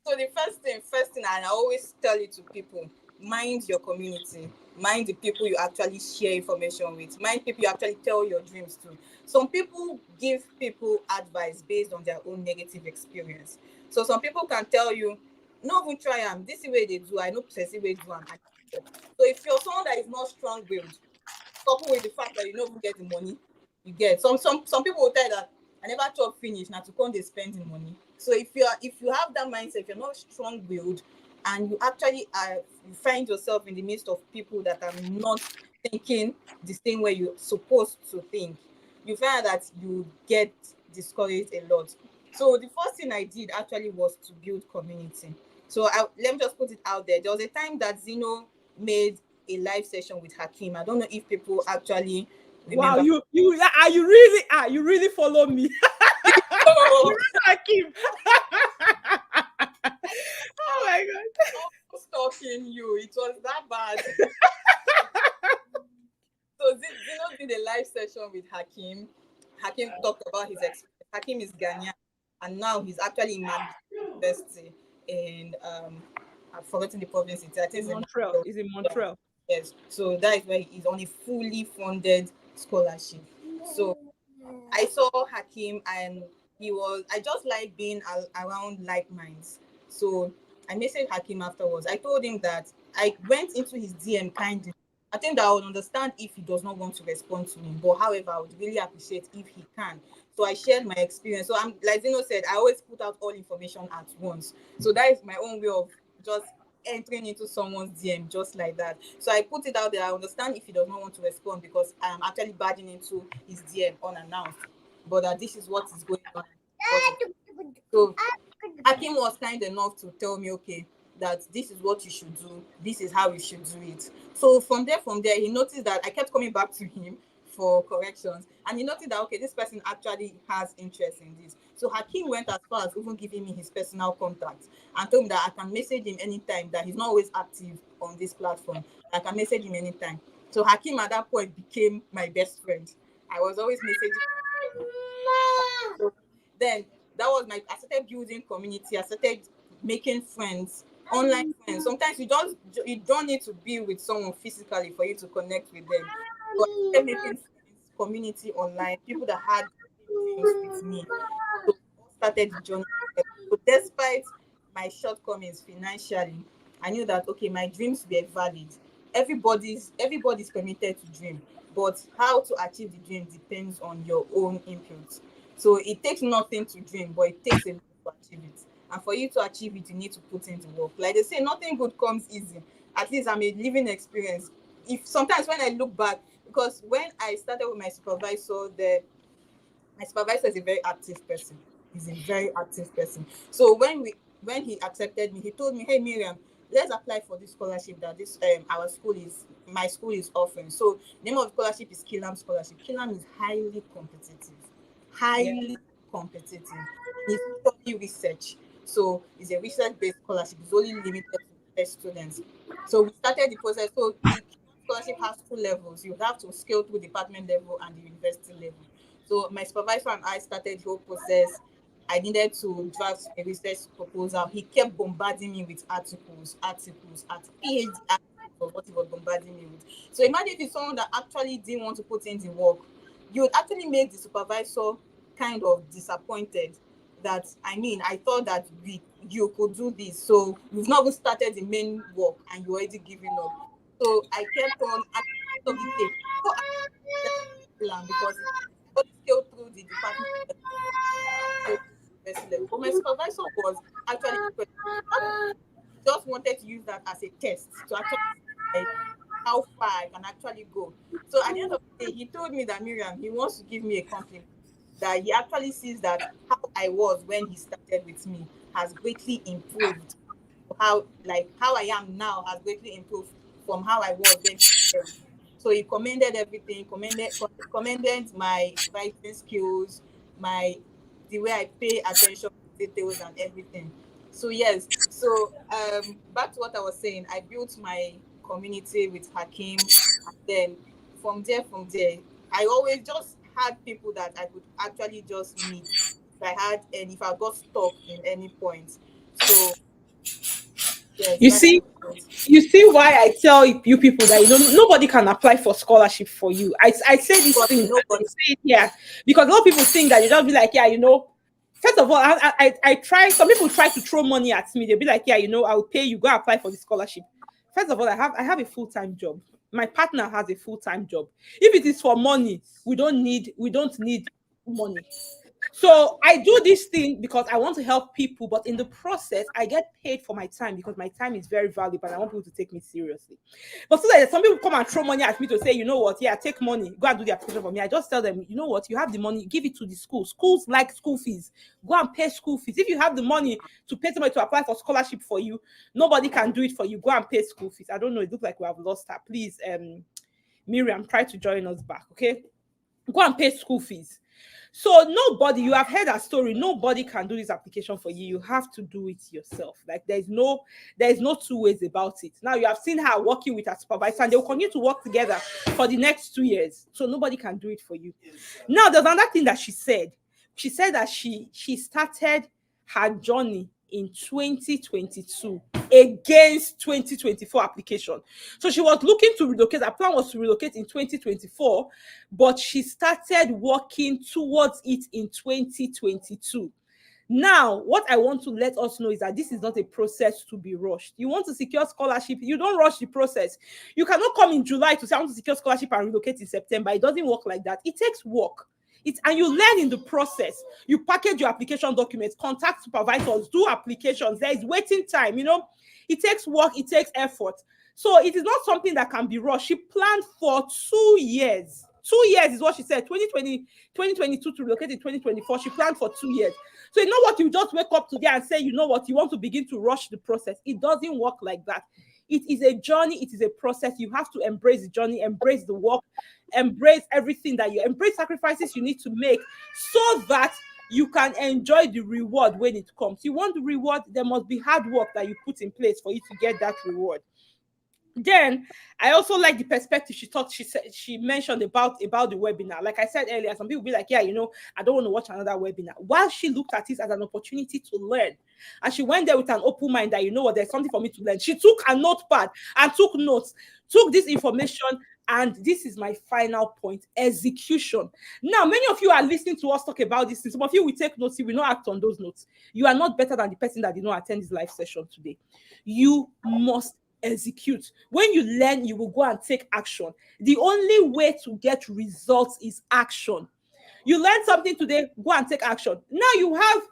So the first thing, and I always tell it to people, mind your community, mind the people you actually share information with, mind people you actually tell your dreams to. Some people give people advice based on their own negative experience. So some people can tell you, no, even try them. This is the way they do. I know precisely way do them. So if you're someone that is not strong-willed, coupled with the fact that you don't get the money, you get some people will tell that I never chop finish now to come they spend the money. So if you have that mindset, if you're not strong-willed and you actually you find yourself in the midst of people that are not thinking the same way you're supposed to think, you find that you get discouraged a lot. So the first thing I did actually was to build community. So let me just put it out there. There was a time that Zeno made a live session with Hakim. I don't know if people actually remember. Wow, you really follow me. Hakim. Oh my god. I'm stalking you. It was that bad. So Zeno did a live session with Hakim. Hakim talked about his experience. Hakim is Ghanaian, and now he's actually in university in I've forgotten the province. I think Montreal. Is in Montreal. Yes, so that is why he's on a fully funded scholarship. So I saw Hakim, and I just like being around like minds. So I messaged Hakim afterwards. I told him that I went into his DM kindly. I think that I would understand if he does not want to respond to me, but however, I would really appreciate if he can. So I shared my experience. So I'm like Zeno said, I always put out all information at once. So that is my own way of just entering into someone's DM just like that. So I put it out there. I understand if he does not want to respond because I am actually barging into his DM unannounced, but that this is what is going on. So Hakim was kind enough to tell me, okay, that this is what you should do, this is how you should do it. So from there, he noticed that I kept coming back to him for corrections, and he noticed that okay, this person actually has interest in this. So Hakim went as far as even giving me his personal contact and told me that I can message him anytime, that he's not always active on this platform. I can message him anytime. So Hakim at that point became my best friend. I was always messaging. So then that was my I started building community. I started making friends, online friends. Sometimes you don't need to be with someone physically for you to connect with them. So I started making friends, community online, people that had dreams with me. So we all started the journey together. So despite my shortcomings financially, I knew that okay, my dreams were valid. Everybody's permitted to dream, but how to achieve the dream depends on your own input. So it takes nothing to dream, but it takes a lot to achieve it. And for you to achieve it, you need to put in the work. Like they say, nothing good comes easy. At least I'm a living experience. If sometimes when I look back, because when I started with my supervisor is a very active person. He's a very active person. So when he accepted me, he told me, "Hey Miriam, let's apply for this scholarship that this my school is offering." So the name of the scholarship is Killam Scholarship. Killam is Yeah. highly competitive. It's purely research. So it's a research-based scholarship. It's only limited to research students. So we started the process. So the scholarship has two levels. You have to scale through department level and the university level. So my supervisor and I started the whole process. I needed to draft a research proposal. He kept bombarding me with PhD articles of what he was bombarding me with. So imagine if it's someone that actually didn't want to put in the work, you would actually make the supervisor kind of disappointed that I thought that you could do this. So we've not even started the main work and you're already giving up. So I kept on at the end of the day, go and because it's scale through the department level, university level. But my supervisor was actually impressed. He just wanted to use that as a test to actually see like, how far I can actually go. So at the end of the day, he told me that Miriam, he wants to give me a compliment. That he actually sees that how I was when he started with me has greatly improved. How I am now has greatly improved from how I was when he started with me. So he commended everything, commended my writing skills, my the way I pay attention to details and everything. So yes, so back to what I was saying, I built my community with Hakim, and then from there, I always just had people that I could actually just meet if I had and if I got stuck in any point. So yes, You that see, is it. you see why I tell you people that nobody can apply for scholarship for you. I say this thing, and I Nobody. say it here because a lot of people think that you just be like, yeah, First of all, I try. Some people try to throw money at me. They'll be like, yeah, I'll pay you. Go apply for the scholarship. First of all, I have a full time job. My partner has a full time job. If it is for money, we don't need money. So I do this thing because I want to help people, but in the process, I get paid for my time because my time is very valuable and I want people to take me seriously. But so that some people come and throw money at me to say, you know what, yeah, take money, go and do the application for me. I just tell them, you know what, you have the money, give it to the school. Schools like school fees. Go and pay school fees. If you have the money to pay somebody to apply for scholarship for you, nobody can do it for you. Go and pay school fees. I don't know. It looks like we have lost her. Please, Miriam, try to join us back, okay? Go and pay school fees. So nobody, you have heard a story, nobody can do this application for you. You have to do it yourself. Like there's no two ways about it. Now you have seen her working with her supervisor and they will continue to work together for the next 2 years. So nobody can do it for you. Now there's another thing that she said. She said that she started her journey in 2022 against 2024 application. So she was looking to relocate. Her plan was to relocate in 2024, but she started working towards it in 2022. Now, what I want to let us know is that this is not a process to be rushed. You want to secure scholarship, you don't rush the process. You cannot come in July to say, I want to secure scholarship and relocate in September. It doesn't work like that. It takes work. And you learn in the process. You package your application documents, contact supervisors, do applications. There is waiting time, It takes work, it takes effort. So it is not something that can be rushed. She planned for 2 years. 2 years is what she said. 2022 to relocate in 2024. She planned for 2 years. So you know what? You just wake up today and say, you know what? You want to begin to rush the process. It doesn't work like that. It is a journey. It is a process. You have to embrace the journey, embrace the work, embrace everything that you embrace, sacrifices you need to make so that you can enjoy the reward when it comes. You want the reward, there must be hard work that you put in place for you to get that reward. Then I also like the perspective she mentioned about the webinar. Like I said earlier, some people be like, yeah, I don't want to watch another webinar. While she looked at it as an opportunity to learn, and she went there with an open mind that, there's something for me to learn. She took a notepad and took notes, took this information, and this is my final point: execution. Now, many of you are listening to us talk about this. Some of you will take notes, you will not act on those notes. You are not better than the person that did not attend this live session today. You must execute. When you learn, you will go and take action. The only way to get results is action. You learn something today, go and take action. Now you have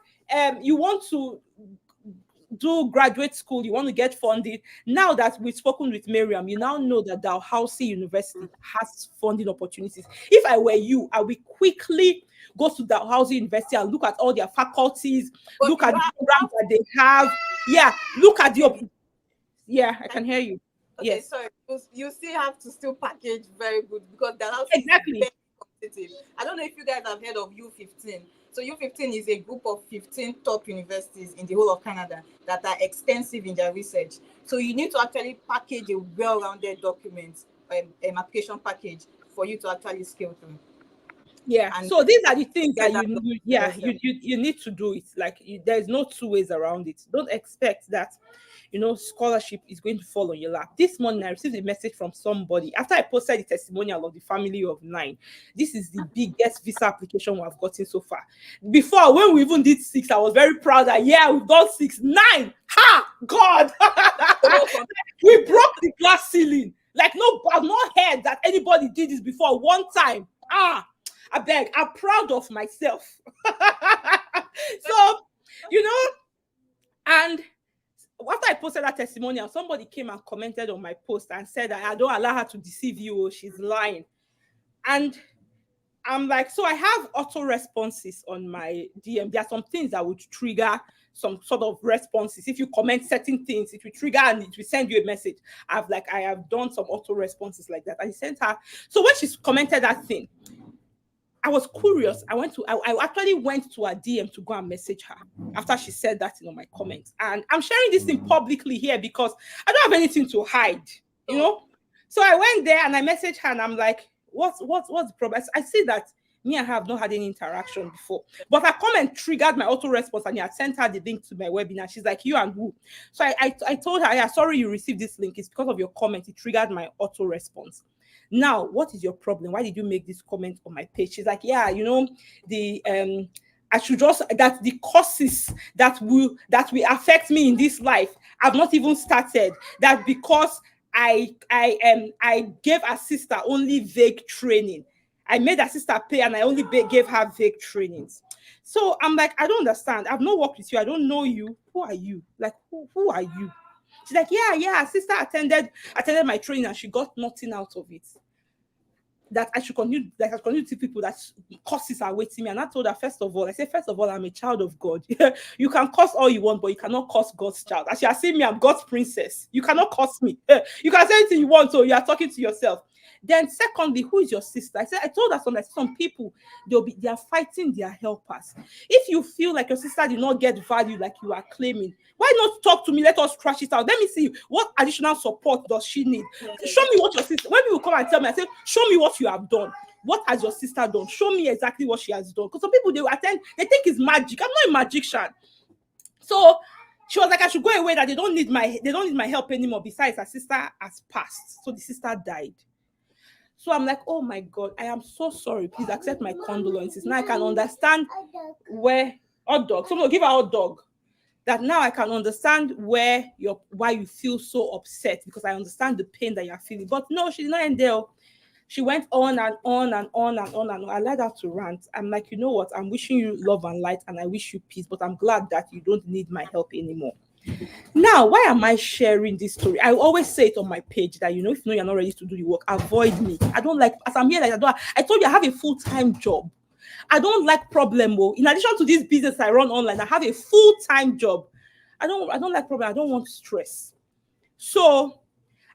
you want to do graduate school, you want to get funded. Now that we've spoken with Miriam, you now know that Dalhousie University has funding opportunities. If I were you, I will quickly go to Dalhousie University and look at all their faculties, look at the programs that they have. Yeah, look at the Yeah, I can hear you. Okay, yes. Sorry. You still have to still package very good because Dalhousie exactly. is very competitive. I don't know if you guys have heard of U15. So U15 is a group of 15 top universities in the whole of Canada that are extensive in their research. So you need to actually package a well-rounded document, application package for you to actually scale through. Yeah. And so these are the things that you need to do it. Like there's no two ways around it. Don't expect that scholarship is going to fall on your lap. This morning I received a message from somebody after I posted the testimonial of the family of 9. This is the biggest visa application we have gotten so far. Before, when we even did 6, I was very proud that we've done 6. 9, God. We broke the glass ceiling. Like I've not heard that anybody did this before. One time, I beg, I'm proud of myself. So, and after I posted that testimonial, somebody came and commented on my post and said that I don't allow her to deceive you, she's lying. And I'm like, so I have auto responses on my DM. There are some things that would trigger some sort of responses. If you comment certain things, it will trigger and it will send you a message. I have done some auto responses like that. I sent her. So when she commented that thing, I was curious. I actually went to her DM to go and message her after she said that in my comments. And I'm sharing this thing publicly here because I don't have anything to hide, So I went there and I messaged her and I'm like, what's the problem? I see that me and her have not had any interaction before. But her comment triggered my auto response and I had sent her the link to my webinar. She's like, you and who? So I told her, yeah, sorry you received this link. It's because of your comment. It triggered my auto response. Now, what is your problem? Why did you make this comment on my page? She's like, yeah, I should just that the courses that will affect me in this life, I've not even started. That because I gave her sister only vague training. I made her sister pay and I only gave her vague trainings. So I'm like, I don't understand. I've not worked with you. I don't know you. Who are you? Like, who are you? She's like, yeah, her sister attended my training and she got nothing out of it. That I should continue to tell people that courses are waiting me. And I told her, first of all, I'm a child of God. You can curse all you want, but you cannot curse God's child. As you are seeing me, I'm God's princess. You cannot curse me. You can say anything you want, so you are talking to yourself. Then secondly, who is your sister? I told her some people, they are fighting their helpers. If you feel like your sister did not get value like you are claiming, why not talk to me? Let us crash it out. Let me see what additional support does she need. Show me what your sister, when people come and tell me, I say, show me what you have done. What has your sister done? Show me exactly what she has done. Because some people, they attend, they think it's magic. I'm not a magician. So She was like, I should go away, that they don't need my help anymore. Besides, her sister has passed. So the sister died. So I'm like, oh my God, I am so sorry. Please accept my condolences. Now I can understand where hot dog. Someone give her hot dog. That now I can understand why you feel so upset, because I understand the pain that you're feeling. But no, she did not end there. She went on and on and on and on and on. I let her to rant. I'm like, you know what? I'm wishing you love and light, and I wish you peace, but I'm glad that you don't need my help anymore. Now, why am I sharing this story? I always say it on my page that, if you know you're not ready to do the work, avoid me. I don't like, as I'm here, like I told you, I have a full-time job. I don't like problem. In addition to this business I run online, I have a full-time job. I don't like problem. I don't want stress. So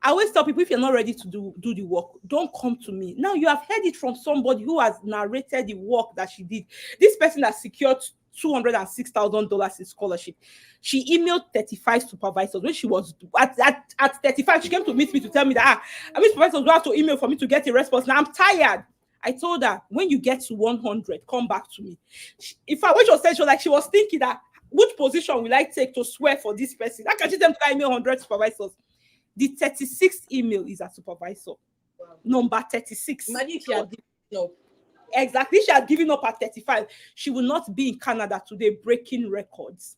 I always tell people, if you're not ready to do the work, don't come to me. Now you have heard it from somebody who has narrated the work that she did. This person has secured $206,000 in scholarship. She emailed 35 supervisors. When she was at 35, she came to meet me to tell me that I mean, supervisors don't have to email for me to get a response. Now I'm tired. I told her, when you get to 100, come back to me. In fact, when she was saying, she was thinking that, which position will I take to swear for this person? I can see them to email 100 supervisors. The 36th email is a supervisor. Wow. Number 36. Imagine if she had given up. Exactly. She had given up at 35. She will not be in Canada today breaking records.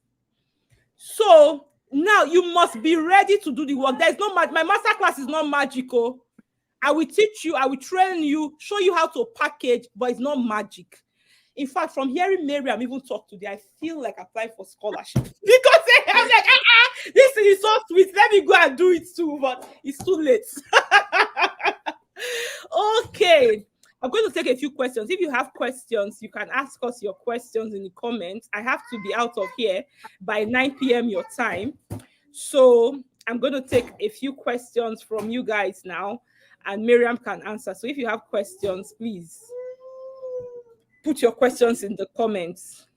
So now you must be ready to do the work. There's no my masterclass is not magical. I will teach you, I will train you, show you how to package, but it's not magic. In fact, from hearing Miriam even talk today, I feel like applying for scholarship, because I'm like, this is so sweet. Let me go and do it too, but it's too late. Okay. I'm going to take a few questions. If you have questions, you can ask us your questions in the comments. I have to be out of here by 9 p.m. your time. So I'm going to take a few questions from you guys now, and Miriam can answer. So if you have questions, please put your questions in the comments.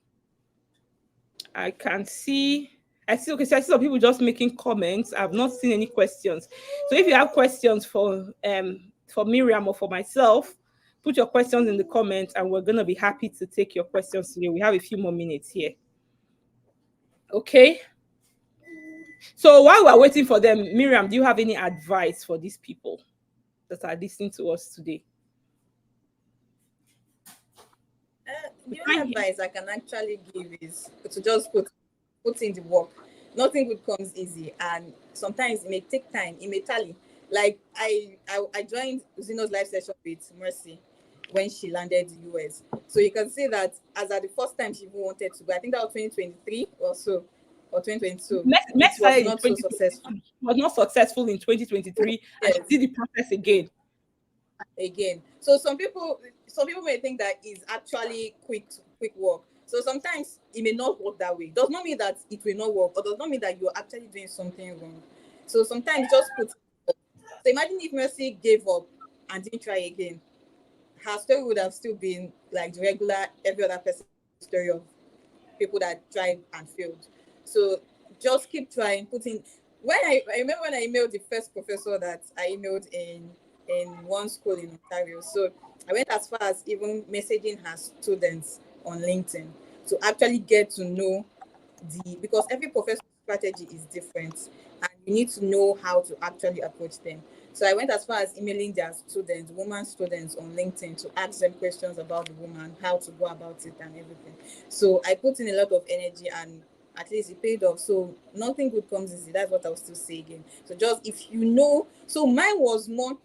I see some people just making comments. I've not seen any questions. So if you have questions for Miriam or for myself, put your questions in the comments, and we're going to be happy to take your questions today. We have a few more minutes here. Okay. So while we're waiting for them, Miriam, do you have any advice for these people that are listening to us today? The only advice I can actually give is to just put in the work. Nothing good comes easy, and sometimes it may take time. It may tally. Like I joined Zeno's live session with Mercy when she landed the US. So you can see that as at the first time she even wanted to go, I think that was 2023 or so, or 2022. Next was not so successful. Was not successful in 2023. Yes. And she did the process again. So some people may think that it's actually quick work. So sometimes it may not work that way. Does not mean that it will not work, or does not mean that you're actually doing something wrong. So sometimes just put. So imagine if Mercy gave up and didn't try again. Her story would have still been like the regular every other person's story of people that tried and failed. So just keep trying. When I remember when I emailed the first professor that I emailed in one school in Ontario. So I went as far as even messaging her students on LinkedIn to actually get to know because every professor's strategy is different, and you need to know how to actually approach them. So I went as far as emailing their students, woman students on LinkedIn, to ask them questions about the woman, how to go about it and everything. So I put in a lot of energy, and at least it paid off. So nothing good comes easy. That's what I'll still say again. So just if you know, so mine was more,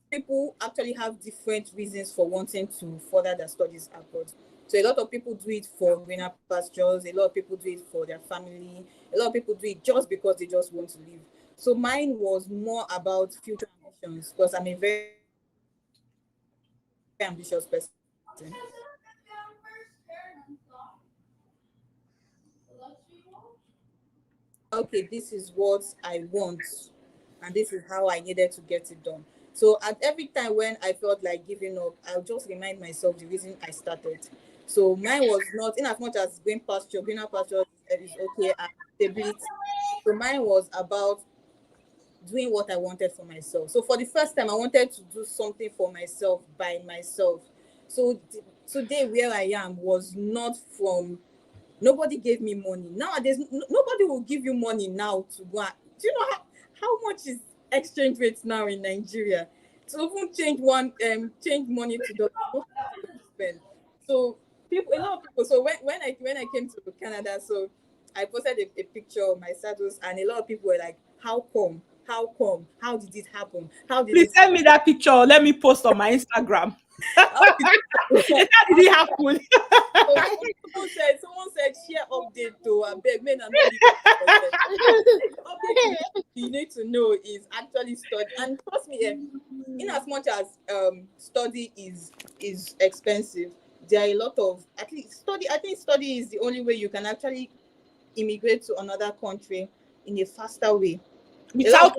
people actually have different reasons for wanting to further their studies abroad. So a lot of people do it for greener pastures. A lot of people do it for their family. A lot of people do it just because they just want to live. So mine was more about future ambitions, because I'm a very ambitious person. Okay, this is what I want, and this is how I needed to get it done. So at every time when I felt like giving up, I'll just remind myself the reason I started. So mine was not, in as much as greener pasture is okay, and stability. So mine was about doing what I wanted for myself. So for the first time, I wanted to do something for myself by myself. So today where I am was not from Nobody gave me money. Nowadays, nobody will give you money now to go. Do you know how much is exchange rates now in Nigeria? To even change money to dollars, most people don't spend. So a lot of people. So when I came to Canada, so I posted a picture of my status, and a lot of people were like, "How come? How come? How did it happen? How did Please it send me that picture. Let me post on my Instagram. How did it happen?" How did it happen? So someone said share update to a beg men and not leave for them. The update you need to know is actually study, and trust me, in as much as study is expensive, there are a lot of, at least study. I think study is the only way you can actually immigrate to another country in a faster way. A lot of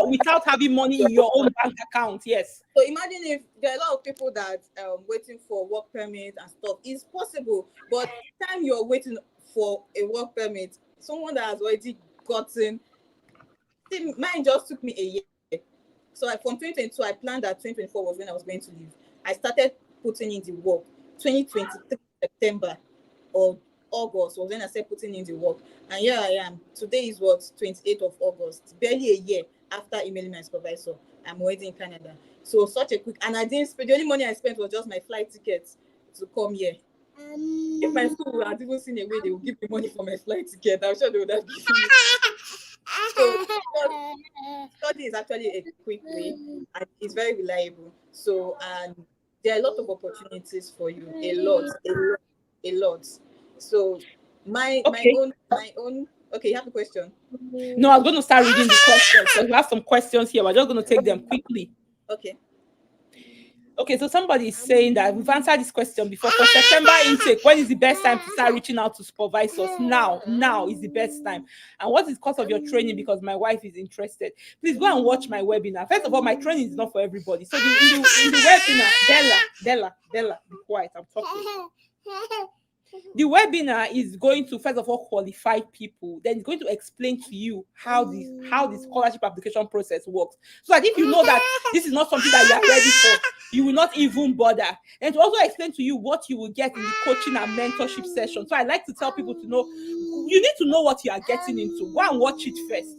Without having money in your own bank account. Yes. So imagine if there are a lot of people that waiting for work permit and stuff. It's possible, but time you're waiting for a work permit, someone that has already gotten, see, mine just took me a year. So from 2022, I planned that 2024 was when I was going to leave. I started putting in the work. 2023 September or August was when I started putting in the work. And here I am. Today is what, 28th of August. Barely a year after emailing my supervisor. I'm already in Canada. So such a quick, and I didn't spend, the only money I spent was just my flight tickets to come here. If my school had even seen a way they would give me money for my flight ticket, I'm sure they would have given me. So study is actually a quick way, and it's very reliable. So, and there are a lot of opportunities for you. A lot. So my Okay. own. Okay, you have a question. No, I was going to start reading the questions. So we have some questions here. We're just going to take them quickly. Okay. Okay, so somebody is saying that we've answered this question before. For September intake, when is the best time to start reaching out to supervisors? Now is the best time. And what is the cost of your training? Because my wife is interested. Please go and watch my webinar. First of all, my training is not for everybody. So in the webinar, Della, be quiet. I'm talking. The webinar is going to first of all qualify people, then it's going to explain to you how the scholarship application process works, so that if you know that this is not something that you are ready for, you will not even bother. And to also explain to you what you will get in the coaching and mentorship session. So I like to tell people to know, you need to know what you are getting into. Go and watch it first.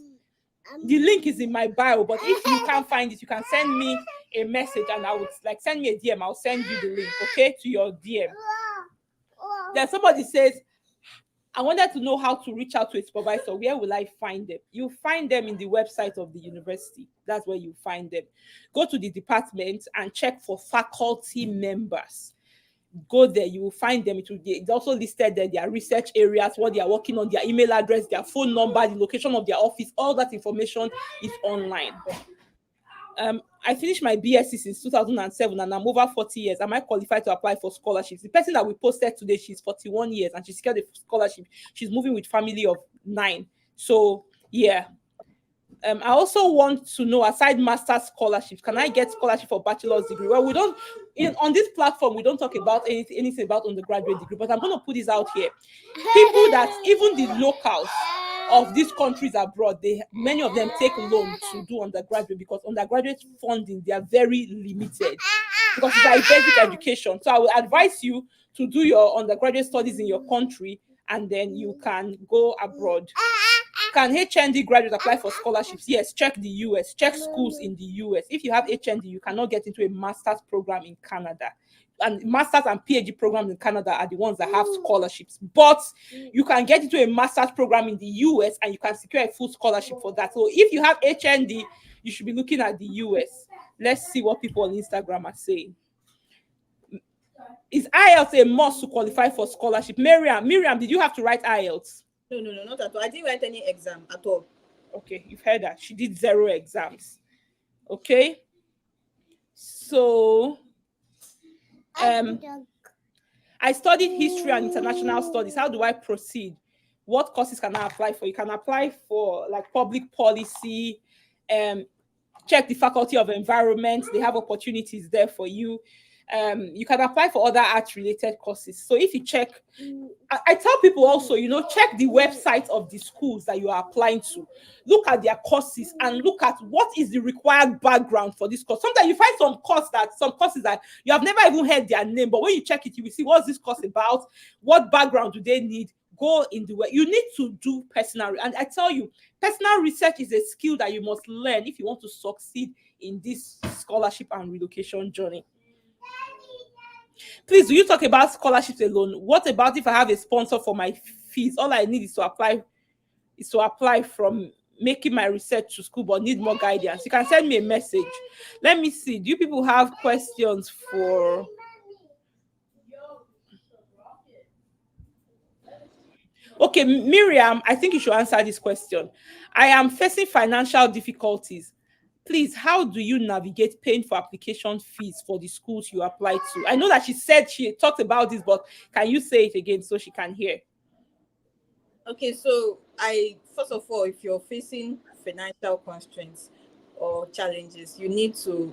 The link is in my bio, but if you can't find it, you can send me a message and I would send me a DM. I'll send you the link, okay, to your DM. Then somebody says, I wanted to know how to reach out to a supervisor. Where will I find them? You find them in the website of the university. That's where you find them. Go to the department and check for faculty members. Go there, you will find them. It's also listed there, their research areas, what they are working on, their email address, their phone number, the location of their office. All that information is online. I finished my BSc since 2007 and I'm over 40 years. Am I qualified to apply for scholarships? The person that we posted today, she's 41 years and she secured a scholarship. She's moving with family of 9. So, yeah. I also want to know, aside master's scholarships, can I get scholarship for bachelor's degree? Well, we don't, on this platform, we don't talk about anything about undergraduate degree, but I'm going to put this out here. People that, even the locals of these countries abroad, many of them take loans to do undergraduate, because undergraduate funding, they are very limited because it's like basic education. So I would advise you to do your undergraduate studies in your country and then you can go abroad. Can HND graduates apply for scholarships? Yes, check the US, check schools in the US. If you have HND, you cannot get into a master's program in Canada. And masters and PhD programs in Canada are the ones that have scholarships. But you can get into a master's program in the US and you can secure a full scholarship for that. So if you have HND, you should be looking at the US. Let's see what people on Instagram are saying. Is IELTS a must to qualify for scholarship? Miriam, did you have to write IELTS? No, not at all. I didn't write any exam at all. Okay, you've heard that. She did 0 exams. Okay. So, I studied history and international studies. How do I proceed? What courses can I apply for? You can apply for like public policy. Check the Faculty of Environment. They have opportunities there for you. You can apply for other art related courses. So if you check, I tell people also, check the website of the schools that you are applying to. Look at their courses and look at what is the required background for this course. Sometimes you find some courses that you have never even heard their name, but when you check it, you will see what's this course about, what background do they need. Go in the way. You need to do personal, and I tell you, personal research is a skill that you must learn if you want to succeed in this scholarship and relocation journey. Please, do you talk about scholarships alone? What about if I have a sponsor for my fees? All I need is to apply from making my research to school, but need more guidance. You can send me a message. Let me see. Do you people have questions for? Okay, Miriam, I think you should answer this question. I am facing financial difficulties. Please, how do you navigate paying for application fees for the schools you apply to? I know that she talked about this, but can you say it again so she can hear? Okay, so I first of all, if you're facing financial constraints or challenges, you need to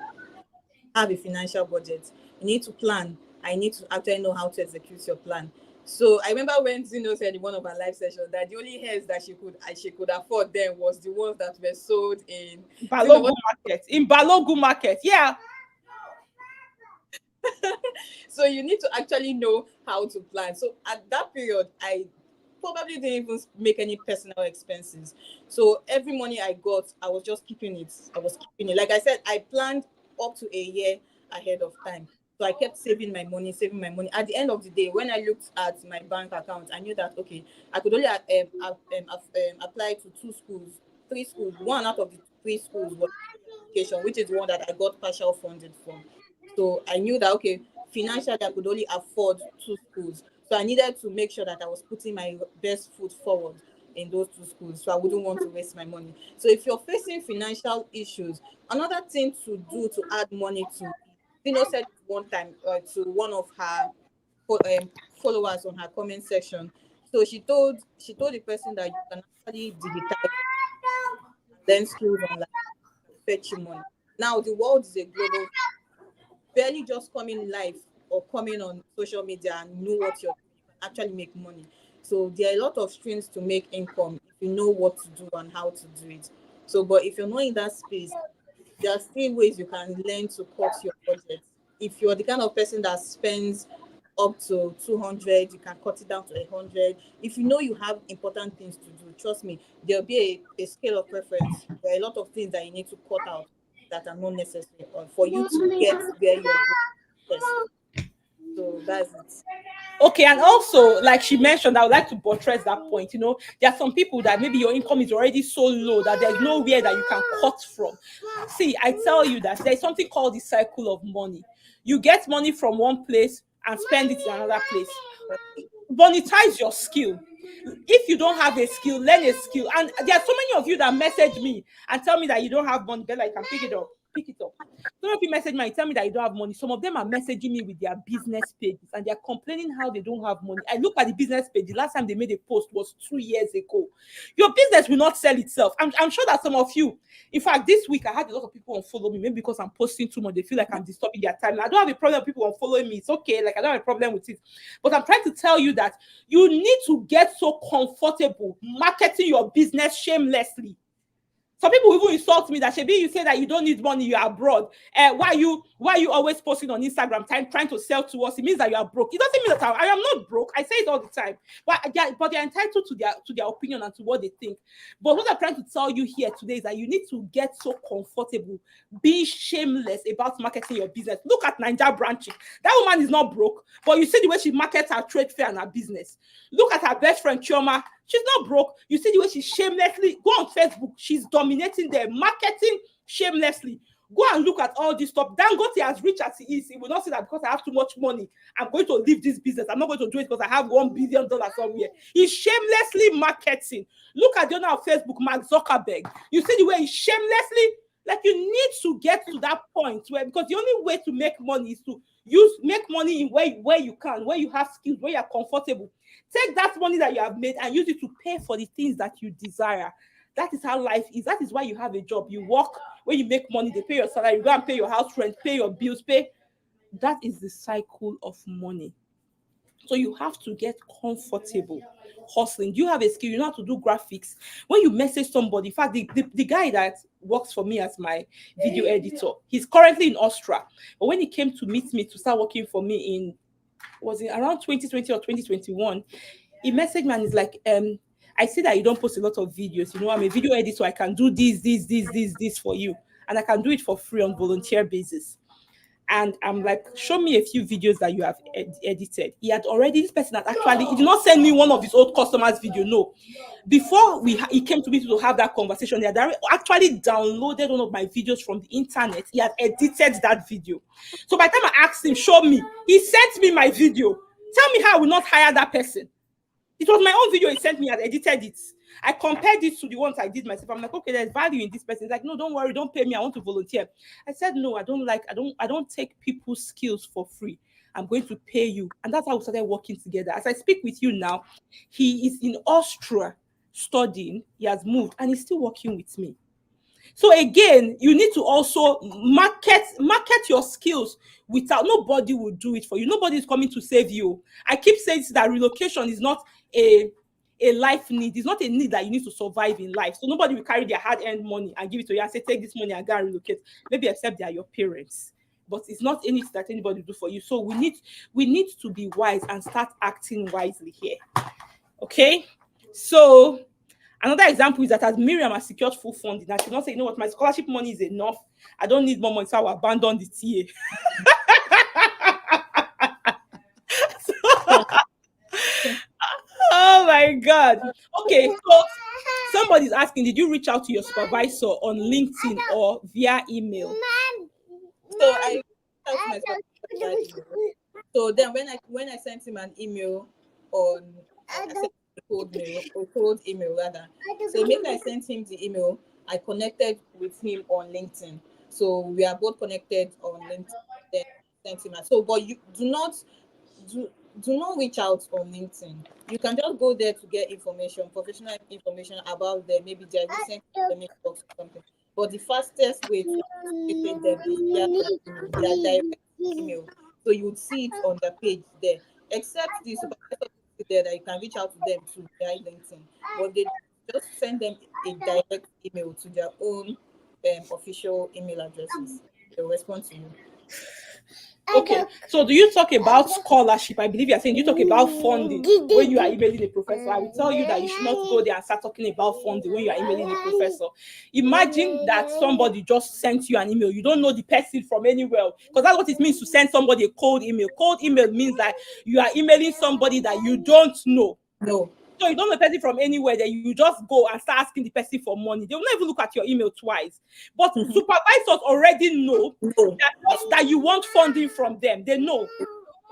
have a financial budget. You need to plan. I need to actually know how to execute your plan. So I remember when Zino said in one of our live sessions that the only hairs that she could afford then was the ones that were sold in Balogu market. In Balogu market, yeah. So you need to actually know how to plan. So at that period, I probably didn't even make any personal expenses. So every money I got, I was just keeping it. Like I said, I planned up to a year ahead of time. So I kept saving my money. At the end of the day, when I looked at my bank account, I knew that, okay, I could only apply to three schools. One out of the three schools was education, which is the one that I got partial funded from. So I knew that, okay, financially, I could only afford two schools. So I needed to make sure that I was putting my best foot forward in those two schools. So I wouldn't want to waste my money. So if you're facing financial issues, another thing to do to add money to, said one time to one of her followers on her comment section. So she told the person that you can actually digitize and learn skills online, fetch you money. Now the world is a global, barely just coming live or coming on social media and know what you're doing, you can actually make money. So there are a lot of streams to make income if you know what to do and how to do it. So, but if you're not in that space, there are still ways you can learn to cut your budget. If you're the kind of person that spends up to 200, you can cut it down to 100. If you know you have important things to do, trust me, there'll be a scale of preference. There are a lot of things that you need to cut out that are not necessary for you to get where you're going first. So that's it. Okay, and also, like she mentioned, I would like to buttress that point. There are some people that maybe your income is already so low that there's nowhere that you can cut from. See, I tell you that there's something called the cycle of money. You get money from one place and spend it in another place. Monetize your skill. If you don't have a skill, learn a skill. And there are so many of you that message me and tell me that you don't have money. Then I can pick it up. Some of you message me and tell me that you don't have money. Some of them are messaging me with their business pages and they're complaining how they don't have money. I look at the business page. The last time they made a post was 2 years ago. Your business will not sell itself. I'm sure that some of you, in fact, this week I had a lot of people unfollow me, maybe because I'm posting too much. They feel like I'm disturbing their time. I don't have a problem with people unfollowing me. It's okay. Like, I don't have a problem with it. But I'm trying to tell you that you need to get so comfortable marketing your business shamelessly. Some people even insult me that, Shebi, you say that you don't need money, you are abroad. Why you always posting on Instagram trying to sell to us? It means that you are broke. It doesn't mean that I am not broke. I say it all the time. But they're entitled to their opinion and to what they think. But what I'm trying to tell you here today is that you need to get so comfortable, be shameless about marketing your business. Look at Ninja Branching. That woman is not broke, but you see the way she markets her trade fair and her business. Look at her best friend Chioma. She's not broke. You see the way she shamelessly go on Facebook. She's dominating there, marketing shamelessly. Go and look at all this stuff. Dangote, as rich as he is, he will not say that because I have too much money, I'm going to leave this business. I'm not going to do it because I have $1 billion somewhere. He's shamelessly marketing. Look at the owner of Facebook, Mark Zuckerberg. You see the way he's shamelessly, like, you need to get to that point where, because the only way to make money is to make money in where you can, where you have skills, where you're comfortable. Take that money that you have made and use it to pay for the things that you desire. That is how life is. That is why you have a job. You work, when you make money, they pay your salary. You go and pay your house rent, pay your bills, pay. That is the cycle of money. So you have to get comfortable hustling. Do you have a skill? You know how to do graphics. When you message somebody, in fact, the guy that works for me as my video editor, he's currently in Austria. But when he came to meet me to start working for me in, was it around 2020 or 2021, he messaged me and he's like, I see that you don't post a lot of videos. You know, I'm a video editor. I can do this for you. And I can do it for free on volunteer basis. And I'm like, show me a few videos that you have edited. He had already, this person had actually, he did not send me one of his old customers' video. No. Before he came to me to have that conversation, he had actually downloaded one of my videos from the internet. He had edited that video. So by the time I asked him, show me, he sent me my video. Tell me how I will not hire that person. It was my own video he sent me. I edited it. I compared it to the ones I did myself. I'm like, okay, there's value in this person. He's like, no, don't worry, don't pay me. I want to volunteer. I said, no, I don't take people's skills for free. I'm going to pay you. And that's how we started working together. As I speak with you now, he is in Austria studying. He has moved and he's still working with me. So again, you need to also market your skills. Without, nobody will do it for you. Nobody is coming to save you. I keep saying that relocation is not a life need. It's not a need that you need to survive in life. So nobody will carry their hard-earned money and give it to you and say, take this money and go and relocate. Maybe except they are your parents. But it's not anything that anybody will do for you. So we need to be wise and start acting wisely here. Okay? So another example is that as Miriam has secured full funding, and she not say, you know what, my scholarship money is enough. I don't need more money, so I will abandon the TA. Oh my God. Okay, so somebody's asking, did you reach out to your supervisor on LinkedIn or via email? So I reached out to my supervisor. So then when I sent him an email on, I sent him a cold email rather. So immediately I sent him the email, I connected with him on LinkedIn. So we are both connected on LinkedIn. Then sent him. So, but you do not reach out on LinkedIn. You can just go there to get information, professional information about them, maybe their recent academic works or something. But the fastest way to communicate them is their direct email. So you would see it on the page there. Except the supervisor there that you can reach out to them to their LinkedIn. But they just send them a direct email to their own official email addresses. They'll respond to you. Okay, so do you talk about scholarship? I believe you're saying you talk about funding when you are emailing a professor. I will tell you that you should not go there and start talking about funding when you are emailing a professor. Imagine that somebody just sent you an email. You don't know the person from anywhere, because that's what it means to send somebody a cold email. Cold email means that you are emailing somebody that you don't know. No. So you don't know the person from anywhere, then you just go and start asking the person for money. They will not even look at your email twice. But supervisors already know that you want funding from them. They know.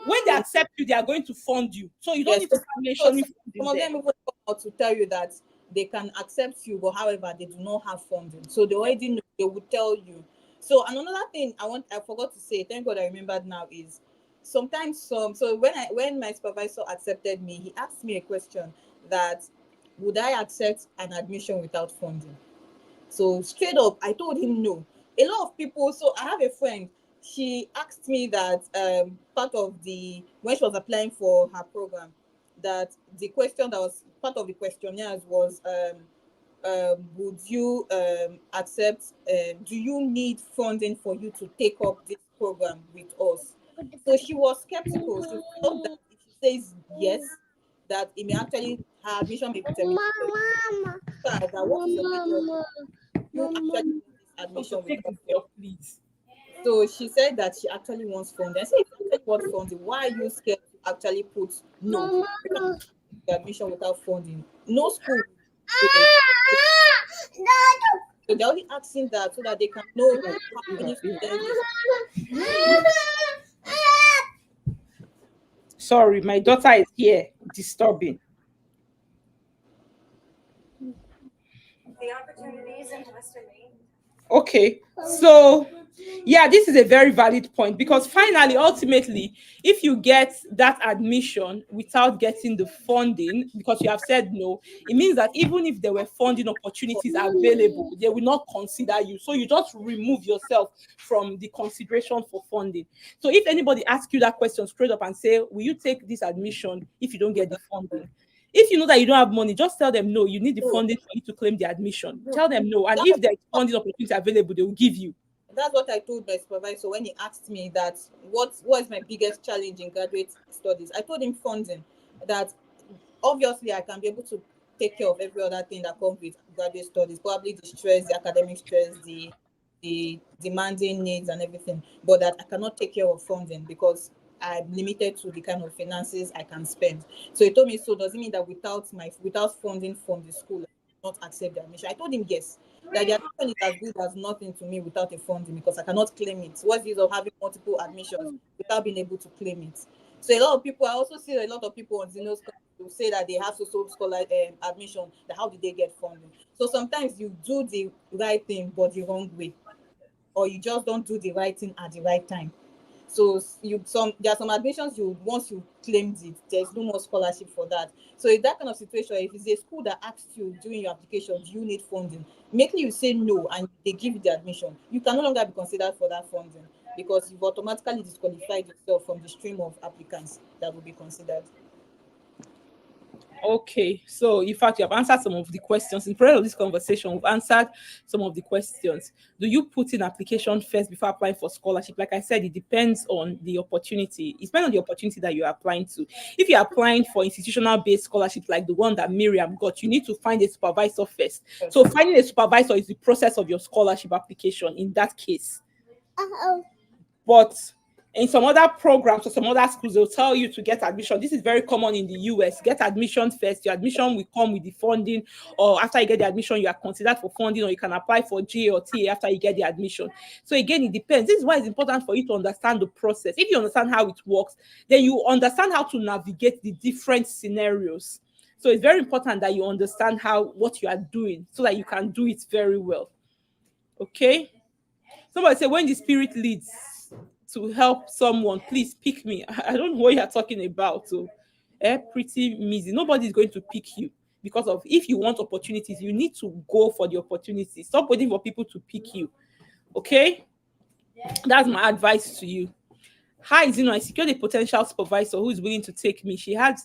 When they accept you, they are going to fund you. So you don't need to start mentioning funding. Some of them even come out to tell you that they can accept you, but however, they do not have funding. So they already know, they will tell you. So another thing I forgot to say, thank God I remembered now, is sometimes so when my supervisor accepted me, he asked me a question that would I accept an admission without funding? So straight up, I told him no. A lot of people, so I have a friend, she asked me that part of when she was applying for her program, that the question that was part of the questionnaires was, would you accept, do you need funding for you to take up this program with us? So she was skeptical. She thought that if she says yes, that it may actually, her admission may be terminated. That what is your major? You actually need this admission with us, please. So she said that she actually wants funding. I said, if you actually want funding, why are you scared to actually put no admission without funding? No school. So they're only asking that so that they can know how many students. Sorry, my daughter is here disturbing. The opportunities in Western Maine. Okay, so Yeah, this is a very valid point because finally, ultimately, if you get that admission without getting the funding because you have said no, it means that even if there were funding opportunities available, they will not consider you. So you just remove yourself from the consideration for funding. So if anybody asks you that question straight up and say, will you take this admission if you don't get the funding? If you know that you don't have money, just tell them no, you need the No, funding for you to claim the admission. Tell them no. And if that's there's funding opportunity available, they will give you. that's what I told my supervisor when he asked me that what is my biggest challenge in graduate studies. I told him funding. That obviously I can be able to take care of every other thing that comes with graduate studies, probably the stress, the academic stress, the demanding needs and everything, but that I cannot take care of funding because I'm limited to the kind of finances I can spend. So he told me, so does it mean that without funding from the school, I will not accept the admission? I told him yes, that the admission is as good as nothing to me without a funding because I cannot claim it. What's the use of having multiple admissions without being able to claim it? So a lot of people, I also see a lot of people on Zeno's to say that they have so scholar admission. That how did they get funding? So sometimes you do the right thing but the wrong way, or you just don't do the right thing at the right time. So there are some admissions you once you claimed it, there's no more scholarship for that. So in that kind of situation, if it's a school that asks you during your application, do you need funding? Making you say no and they give you the admission, you can no longer be considered for that funding because you've automatically disqualified yourself from the stream of applicants that will be considered. Okay, so in fact, you have answered some of the questions. In front of this conversation, we've answered some of the questions. Do you put in application first before applying for scholarship? Like I said, it depends on the opportunity. It depends on the opportunity that you're applying to. If you're applying for institutional based scholarship like the one that Miriam got, you need to find a supervisor first. Yes. So finding a supervisor is the process of your scholarship application in that case. But in some other programs or some other schools, they'll tell you to get admission. This is very common in the US. Get admission first. Your admission will come with the funding, or after you get the admission, you are considered for funding, or you can apply for GA or TA after you get the admission. So again, it depends. This is why it's important for you to understand the process. If you understand how it works, then you understand how to navigate the different scenarios. So it's very important that you understand what you are doing so that you can do it very well. Okay. Somebody say when the spirit leads to help someone, please pick me. I don't know what you're talking about. So, pretty easy. Nobody's going to pick you because of if you want opportunities, you need to go for the opportunities. Stop waiting for people to pick you. Okay, that's my advice to you. Hi, Zino, I secured a potential supervisor who is willing to take me. She had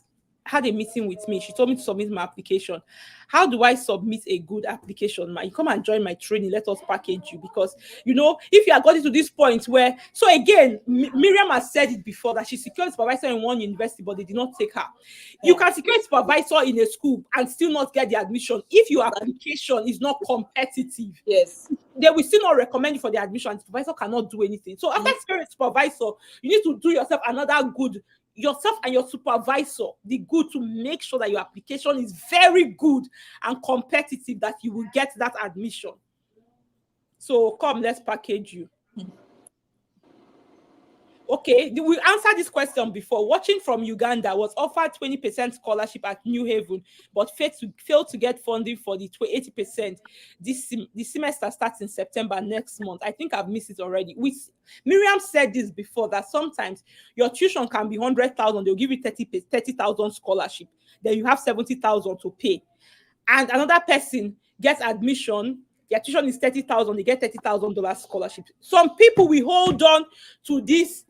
a meeting with me. She told me to submit my application. How do I submit a good application? You come and join my training. Let us package you because if you are gotten to this point where so again, Miriam has said it before that she secured a supervisor in one university, but they did not take her. You can secure a supervisor in a school and still not get the admission if your application is not competitive. Yes. They will still not recommend you for the admission. The supervisor cannot do anything. So after securing a supervisor, you need to do yourself another good, yourself and your supervisor the good to make sure that your application is very good and competitive that you will get that admission. So come, let's package you. Okay, we answered this question before. Watching from Uganda was offered 20% scholarship at New Haven, but failed to get funding for the 80%. The semester starts in September next month. I think I've missed it already. Miriam said this before, that sometimes your tuition can be 100,000. They'll give you 30,000 scholarship. Then you have 70,000 to pay. And another person gets admission. Their tuition is 30,000. They get $30,000 scholarship. Some people will hold on to this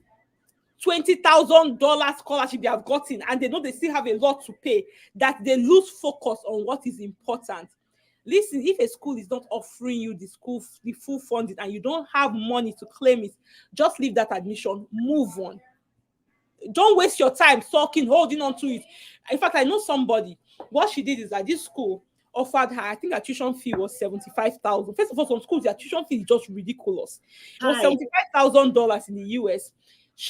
$20,000 scholarship they have gotten, and they know they still have a lot to pay, that they lose focus on what is important. Listen, if a school is not offering you the full funding and you don't have money to claim it, just leave that admission, move on. Don't waste your time talking, holding on to it. In fact, I know somebody, what she did is that this school offered her, I think her tuition fee was 75,000. First of all, some schools, their tuition fee is just ridiculous. It was $75,000 in the US.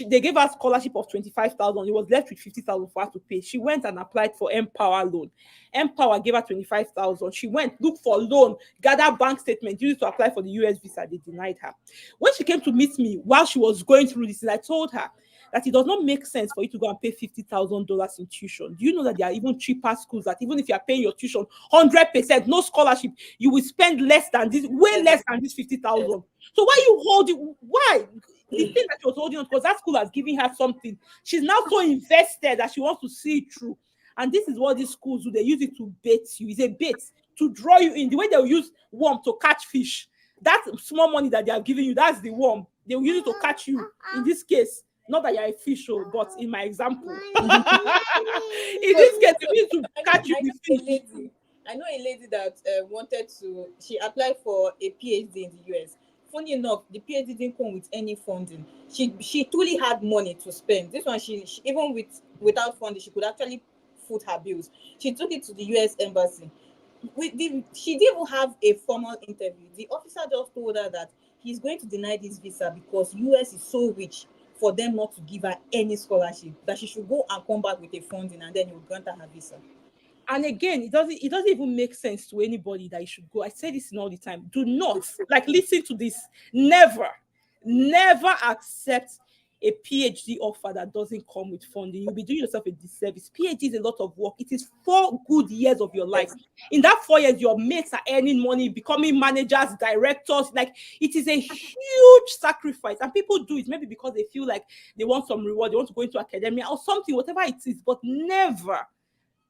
They gave her scholarship of 25,000. It was left with 50,000 for her to pay. She went and applied for Empower loan. Empower gave her 25,000. She went, look for loan, gather bank statement, used to apply for the US visa. They denied her. When she came to meet me while she was going through this, I told her that it does not make sense for you to go and pay $50,000 in tuition. Do you know that there are even cheaper schools that even if you are paying your tuition 100%, no scholarship, you will spend less than this, way less than this 50,000. So why you hold it? Why? The thing that she was holding on, because that school has given her something. She's now so invested that she wants to see it through. And this is what these schools do. They use it to bait you. It's a bait to draw you in. The way they'll use worm to catch fish. That small money that they are giving you, that's the worm. They will use it to catch you. In this case, not that you're a fish, but in my example. In this case, they use to catch you with fish. I know a lady that she applied for a PhD in the US. Funny enough, the PhD didn't come with any funding. She truly had money to spend. This one, she even without funding, she could actually foot her bills. She took it to the US embassy. She didn't even have a formal interview. The officer just told her that he's going to deny this visa because US is so rich for them not to give her any scholarship, that she should go and come back with a funding and then he will grant her visa. And again, it doesn't even make sense to anybody that you should go. I say this all the time. Do not, listen to this. Never accept a PhD offer that doesn't come with funding. You'll be doing yourself a disservice. PhD is a lot of work. It is 4 good years of your life. In that 4 years, your mates are earning money, becoming managers, directors. It is a huge sacrifice. And people do it maybe because they feel like they want some reward. They want to go into academia or something, whatever it is. But never.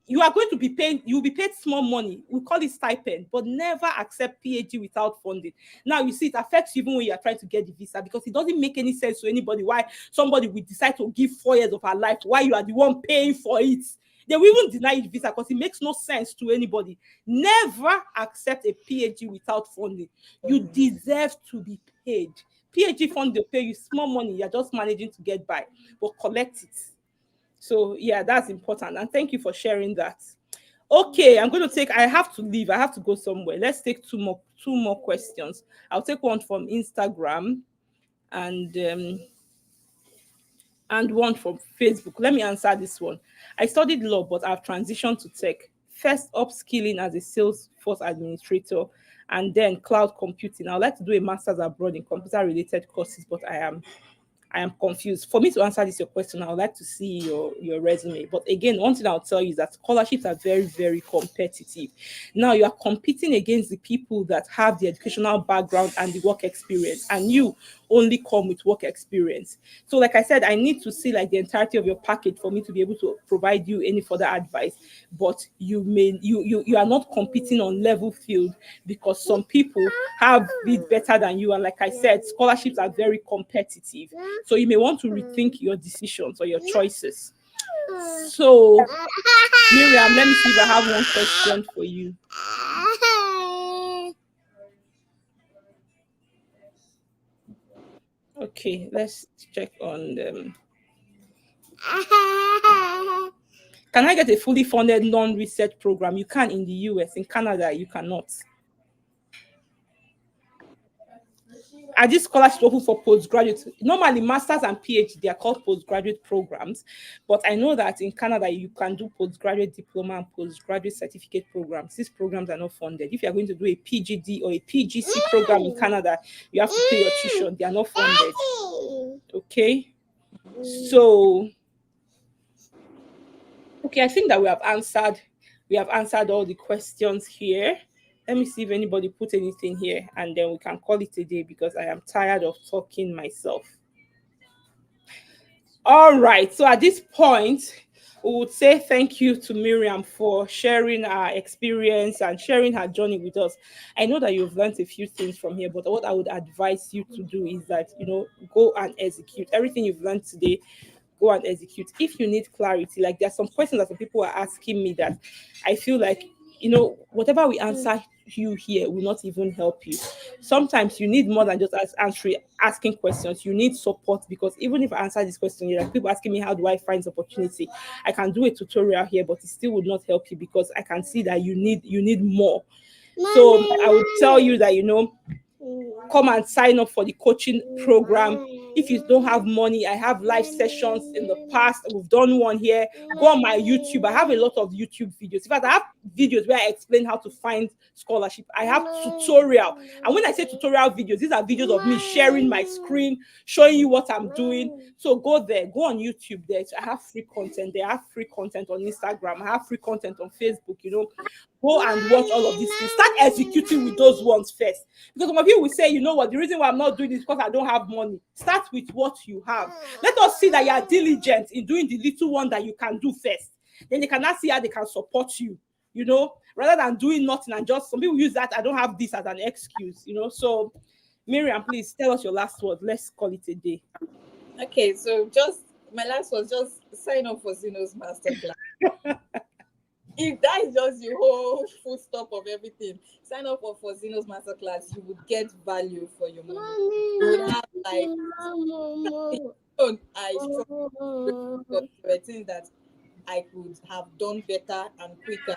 You are going to be paid, you'll be paid small money. We call it stipend, but never accept PhD without funding. Now, you see, it affects you even when you are trying to get the visa, because it doesn't make any sense to anybody why somebody will decide to give 4 years of her life while you are the one paying for it. They will even deny the visa because it makes no sense to anybody. Never accept a PhD without funding. You deserve to be paid. PhD fund, they'll pay you small money. You're just managing to get by, but collect it. So yeah, that's important. And thank you for sharing that. Okay, I have to leave. I have to go somewhere. Let's take two more questions. I'll take one from Instagram and one from Facebook. Let me answer this one. I studied law, but I've transitioned to tech. First upskilling as a Salesforce administrator and then cloud computing. I would like to do a master's abroad in computer related courses, but I am confused. For me to answer your question, I would like to see your resume. But again, one thing I'll tell you is that scholarships are very, very competitive. Now, you are competing against the people that have the educational background and the work experience, and you only come with work experience. So like I said, I need to see the entirety of your package for me to be able to provide you any further advice. But you are not competing on level field because some people have it better than you. And like I said, scholarships are very competitive. So you may want to rethink your decisions or your choices. So, Miriam, let me see if I have one question for you. Okay, let's check on them. Can I get a fully funded non-research program? You can in the US. In Canada, you cannot. Are these scholarships open for postgraduate? Normally, masters and PhD, they are called postgraduate programs. But I know that in Canada, you can do postgraduate diploma and postgraduate certificate programs. These programs are not funded. If you are going to do a PGD or a PGC program in Canada, you have to pay your tuition. They are not funded. Okay? So, okay, I think that we have answered all the questions here. Let me see if anybody put anything here, and then we can call it a day because I am tired of talking myself. All right. So at this point, we would say thank you to Miriam for sharing her experience and sharing her journey with us. I know that you've learned a few things from here, but what I would advise you to do is that, go and execute everything you've learned today. Go and execute. If you need clarity, like there's some questions that some people are asking me that I feel like, whatever we answer you here will not even help you. Sometimes you need more than just asking questions. You need support, because even if I answer this question, you're like people asking me, how do I find opportunity? I can do a tutorial here, but it still would not help you because I can see that you need more. So I would tell you that, come and sign up for the coaching program. If you don't have money, I have live sessions in the past. We've done one here. Go on my YouTube. I have a lot of YouTube videos. In fact, I have videos where I explain how to find scholarship. I have tutorial. And when I say tutorial videos, these are videos of me sharing my screen, showing you what I'm doing. So go there, go on YouTube there. I have free content there. I have free content on Instagram. I have free content on Facebook, Go and watch all of these things. Start executing with those ones first. Because some of you will say, you know what, the reason why I'm not doing this is because I don't have money. Start with what you have. Let us see that you are diligent in doing the little one that you can do first. Then they cannot see how they can support you, rather than doing nothing and just some people use that I don't have this as an excuse. So Miriam, please tell us your last word. Let's call it a day. Okay, so just my last was just sign up for Zeno's masterclass. If that is just the whole full stop of everything, sign up for Zeno's masterclass. You would get value for your money. You would have I struggled with things that I could have done better and quicker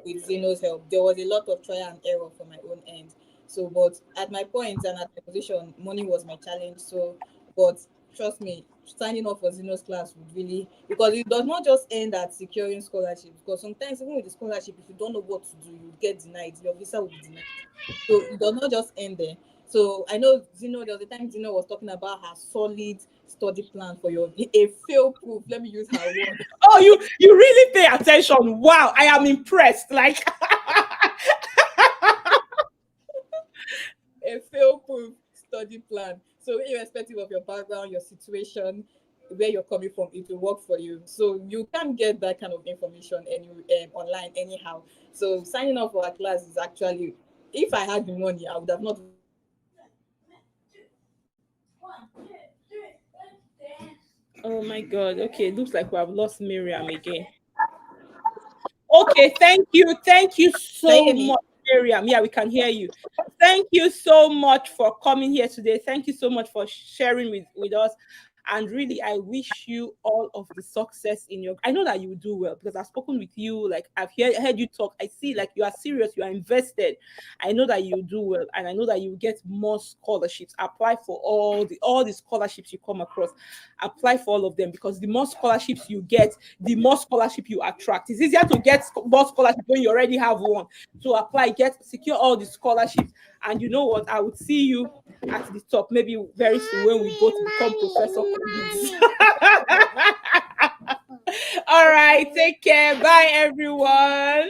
with Zeno's help. There was a lot of trial and error from my own end. So, but at my point and at my position, money was my challenge. So, but trust me, signing up for Zeno's class would really, because it does not just end at securing scholarship. Because sometimes even with the scholarship, if you don't know what to do, you get denied. Your visa will be denied. So it does not just end there. So I know Zeno, there was a time Zeno was talking about her solid study plan for a fail proof. Let me use her word. Oh, you really pay attention. Wow, I am impressed. Like a fail proof study plan. So irrespective of your background, your situation, where you're coming from, it will work for you. So you can't get that kind of information online anyhow. So signing up for a class is actually, if I had the money, I would have not. Oh my God. Okay, looks like we have lost Miriam again. Okay, thank you. Thank you Can you so hear me? much, Miriam. Yeah, we can hear you. Thank you so much for coming here today. Thank you so much for sharing with us. And really, I wish you all of the success in your. I know that you will do well because I've spoken with you. Like heard you talk. I see like you are serious. You are invested. I know that you do well, and I know that you will get more scholarships. Apply for all the scholarships you come across. Apply for all of them because the more scholarships you get, the more scholarship you attract. It's easier to get more scholarship when you already have one. So apply, secure all the scholarships, and you know what? I would see you at the top maybe very soon when we both become professor colleagues. All right, take care. Bye, everyone.